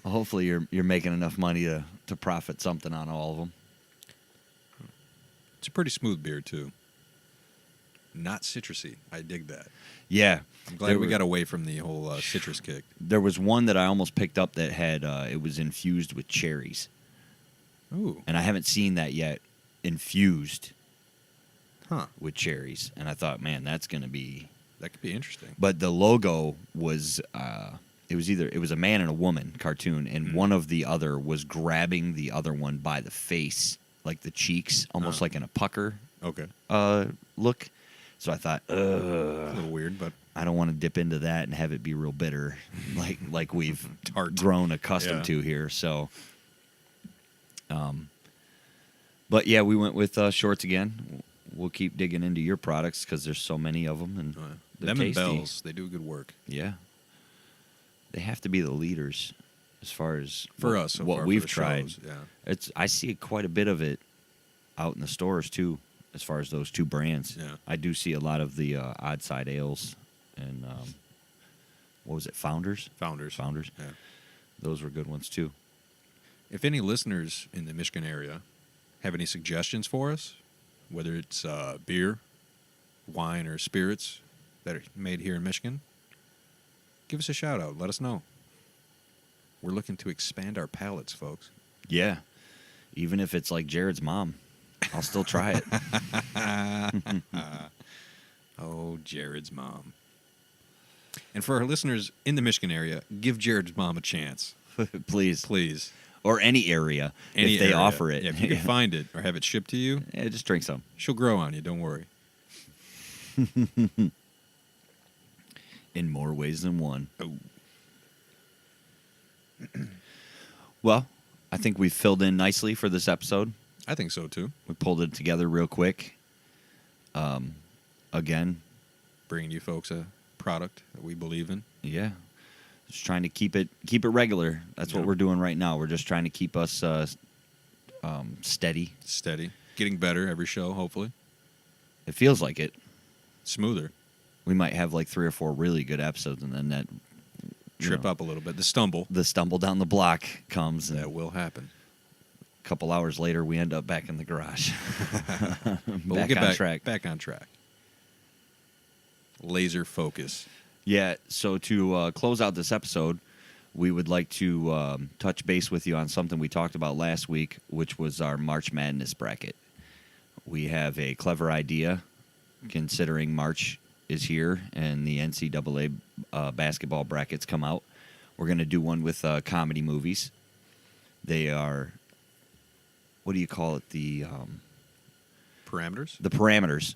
hopefully you're making enough money to profit something on all of them. It's a pretty smooth beer, too. Not citrusy. I dig that. Yeah. I'm glad we got away from the whole citrus kick. There was one that I almost picked up that had it was infused with cherries. Ooh. And I haven't seen that yet, infused Huh. with cherries. And I thought, man, that's going to be... That could be interesting. But the logo was... It was a man and a woman cartoon, and one of the other was grabbing the other one by the face, like the cheeks, almost like in a pucker Okay. look. So I thought, A little weird, but I don't want to dip into that and have it be real bitter, like we've Tart. grown accustomed Yeah. to here. So, but yeah, we went with Shorts again. We'll keep digging into your products because there's so many of them, and they're them tasty. and Bells, they do good work. Yeah, they have to be the leaders as far as For us, so what far, we've for the tried. shows, yeah. I see quite a bit of it out in the stores too, as far as those two brands. Yeah. I do see a lot of the odd side ales and what was it, Founders? Founders. Yeah. Those were good ones too. If any listeners in the Michigan area have any suggestions for us, whether it's beer, wine, or spirits that are made here in Michigan, give us a shout out. Let us know. We're looking to expand our palates, folks. Yeah, even if it's like Jared's mom, I'll still try it. Oh, Jared's mom. And for our listeners in the Michigan area, give Jared's mom a chance. Please, Please. or any area if they area. offer it. Yeah, if you can find it or have it shipped to you, Yeah, just drink some. she'll grow on you. Don't worry. In more ways than one. Oh. Well, I think we filled in nicely for this episode. I think so, too. We pulled it together real quick. Again, Bringing you folks a product that we believe in. yeah, just trying to keep it regular. That's what Yeah. we're doing right now. We're just trying to keep us steady. Steady. Getting better every show, hopefully. It feels like it. Smoother. We might have like 3 or 4 really good episodes, and then that Trip up a little bit. The stumble. the stumble down the block comes, and That will happen. a couple hours later, we end up back in the garage. But we'll back get on track. Back on track. Laser focus. Yeah, so to close out this episode, we would like to touch base with you on something we talked about last week, which was our March Madness bracket. We have a clever idea, considering March is here and the NCAA basketball brackets come out. We're going to do one with comedy movies. They are, what do you call it? The Parameters? parameters.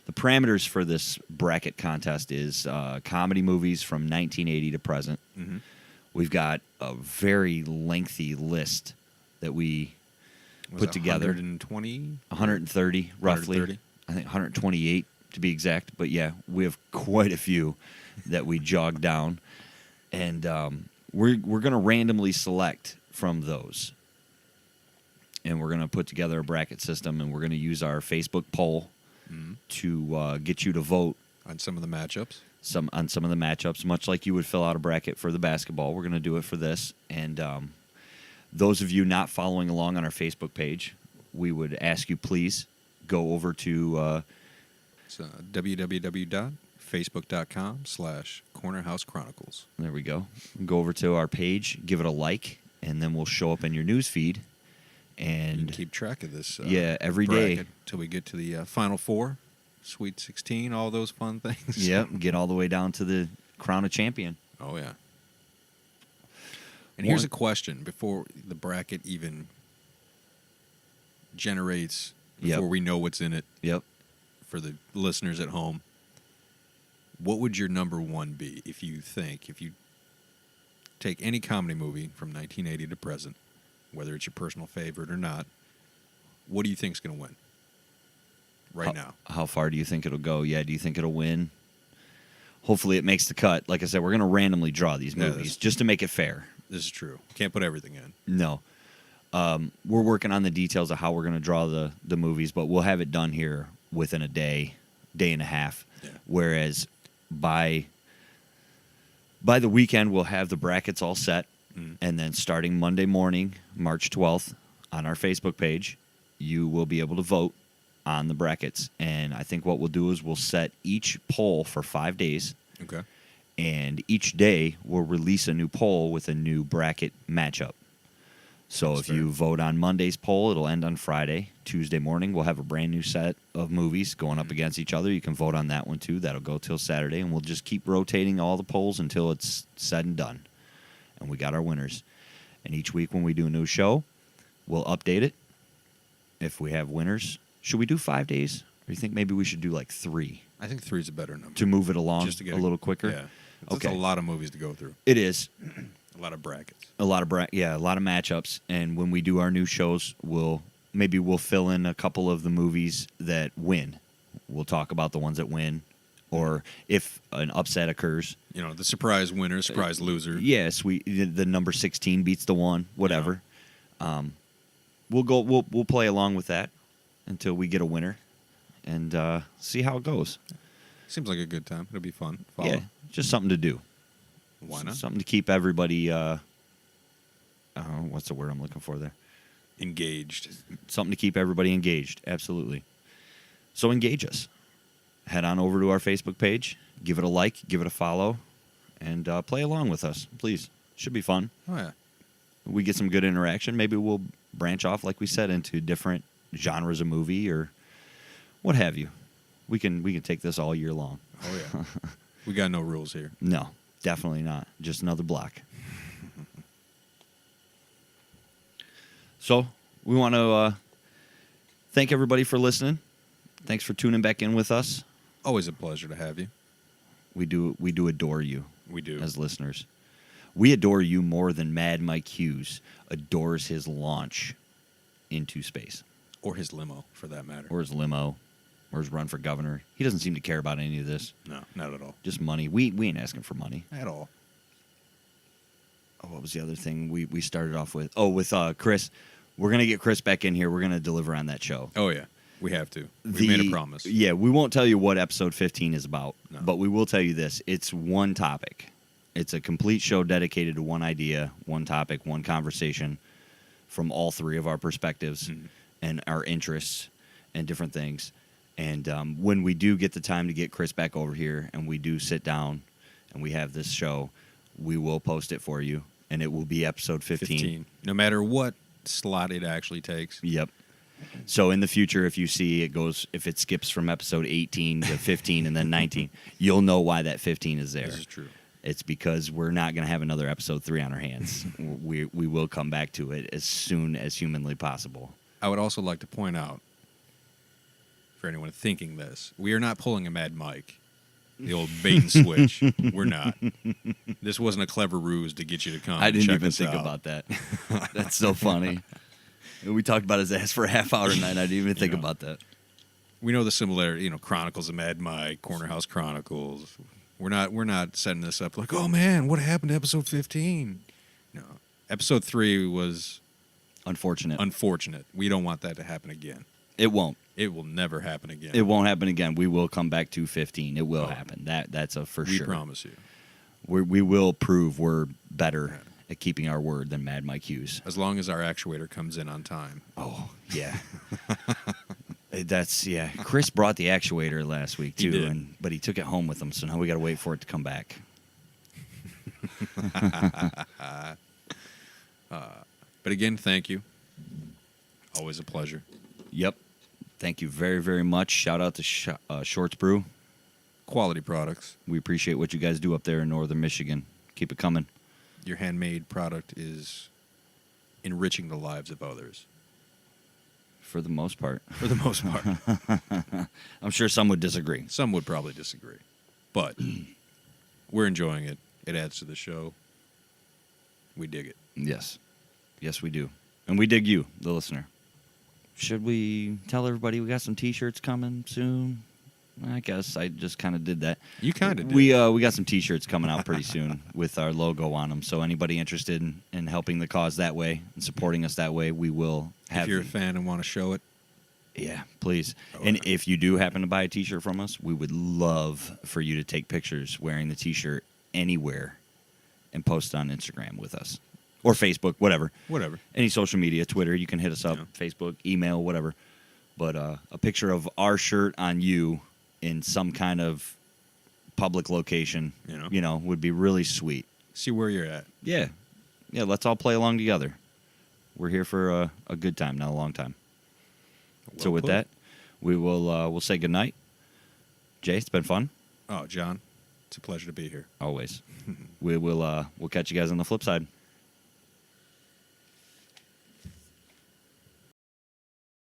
The parameters for this bracket contest is comedy movies from 1980 to present. Mm-hmm. We've got a very lengthy list that we put together. 120? 130, roughly. 130? I think 128 to be exact. But yeah, we have quite a few that we jogged down. And we're going to randomly select from those. And we're going to put together a bracket system, and we're going to use our Facebook poll to get you to vote On some of the matchups. on some of the matchups, much like you would fill out a bracket for the basketball. We're going to do it for this, and Those of you not following along on our Facebook page, we would ask you please go over to www.facebook.com/Corner Chronicles. There we go. Go over to our page, give it a like, and then we'll show up in your news feed. And you can keep track of this. Every day until we get to the Final Four, Sweet 16, all those fun things. Yep, get all the way down to the crown of champion. Oh yeah. And here's a question before the bracket even generates, before we know what's in it. Yep. For the listeners at home, what would your number one be if you take any comedy movie from 1980 to present, whether it's your personal favorite or not, what do you think is going to win now? How far do you think it'll go? Yeah, do you think it'll win? Hopefully it makes the cut. Like I said, we're going to randomly draw these movies just to make it fair. This is true. Can't put everything in. No. We're working on the details of how we're going to draw the movies, but we'll have it done here within a day and a half. Yeah. Whereas by the weekend, we'll have the brackets all set. And then starting Monday morning, March 12th, on our Facebook page, you will be able to vote on the brackets. And I think what we'll do is we'll set each poll for 5 days. Okay. And each day we'll release a new poll with a new bracket matchup. So if you vote on Monday's poll, it'll end on Friday. Tuesday morning, we'll have a brand new set of movies going up against each other. You can vote on that one too. That'll go till Saturday. And we'll just keep rotating all the polls until it's said and done. And we got our winners. And each week when we do a new show, we'll update it. If we have winners, should we do 5 days? Or do you think maybe we should do like 3? I think 3 is a better number. To move it along just to get a little quicker? Yeah. That's a lot of movies to go through. It is. A lot of brackets. A lot of matchups. And when we do our new shows, we'll fill in a couple of the movies that win. We'll talk about the ones that win. Or if an upset occurs. You know, the surprise winner, surprise loser. Yes, the number 16 beats the 1, whatever. Yeah. We'll play along with that until we get a winner and see how it goes. Seems like a good time. It'll be fun. Follow. Yeah, just something to do. Why not? Something to keep everybody, what's the word I'm looking for there? Engaged. Something to keep everybody engaged, absolutely. So engage us. Head on over to our Facebook page, give it a like, give it a follow, and play along with us, please. Should be fun. Oh, yeah. We get some good interaction. Maybe we'll branch off, like we said, into different genres of movie or what have you. We can take this all year long. Oh, yeah. We got no rules here. No, definitely not. Just another block. So we want to thank everybody for listening. Thanks for tuning back in with us. Always a pleasure to have you. We do adore you. We do. As listeners. We adore you more than Mad Mike Hughes adores his launch into space. Or his limo, for that matter. Or his limo. Or his run for governor. He doesn't seem to care about any of this. No, not at all. Just money. We ain't asking for money. At all. Oh, what was the other thing we started off with? Oh, with Chris. We're going to get Chris back in here. We're going to deliver on that show. Oh, yeah. We have to. We made a promise. Yeah, we won't tell you what episode 15 is about, no. But we will tell you this. It's one topic. It's a complete show dedicated to one idea, one topic, one conversation from all 3 of our perspectives and our interests and different things. And when we do get the time to get Chris back over here and we do sit down and we have this show, we will post it for you, and it will be episode 15. No matter what slot it actually takes. Yep. So in the future, if you see if it skips from episode 18 to 15 and then 19, you'll know why that 15 is there. This is true. It's because we're not going to have another episode 3 on our hands. we will come back to it as soon as humanly possible. I would also like to point out, for anyone thinking this, we are not pulling a Mad Mike. The old bait and switch. We're not. This wasn't a clever ruse to get you to come. I didn't even think about that. That's so funny. We talked about his ass for a half hour tonight. I didn't even think about that. We know the similarity, Chronicles of Mad Mike, Corner House Chronicles. We're not setting this up like, oh man, what happened to episode 15? No. Episode 3 was unfortunate. We don't want that to happen again. It won't. It will never happen again. It won't happen again. We will come back to 15. It will happen. That's a for sure. We promise you. We will prove we're better at keeping our word than Mad Mike Hughes. As long as our actuator comes in on time. Oh, yeah. Chris brought the actuator last week, too, He did. but he took it home with him, so now we got to wait for it to come back. But again, thank you. Always a pleasure. Yep. Thank you very, very much. Shout out to Shorts Brew. Quality products. We appreciate what you guys do up there in northern Michigan. Keep it coming. Your handmade product is enriching the lives of others. For the most part. For the most part. I'm sure some would disagree. Some would probably disagree. But we're enjoying it. It adds to the show. We dig it. Yes. Yes, we do. And we dig you, the listener. Should we tell everybody we got some T-shirts coming soon? I guess I just kind of did that. You kind of did. We got some T-shirts coming out pretty soon with our logo on them. So anybody interested in helping the cause that way and supporting us that way, we will have. If you're a fan and want to show it. Yeah, please. And if you do happen to buy a T-shirt from us, we would love for you to take pictures wearing the T-shirt anywhere and post on Instagram with us. Or Facebook, whatever. Whatever. Any social media, Twitter, you can hit us up, Facebook, email, whatever. But a picture of our shirt on you in some kind of public location, would be really sweet. See where you're at. Yeah. Yeah, let's all play along together. We're here for a good time, not a long time. Well so with put. that, we will we'll say goodnight. Jay, it's been fun. Oh, John, it's a pleasure to be here. Always. We'll catch you guys on the flip side.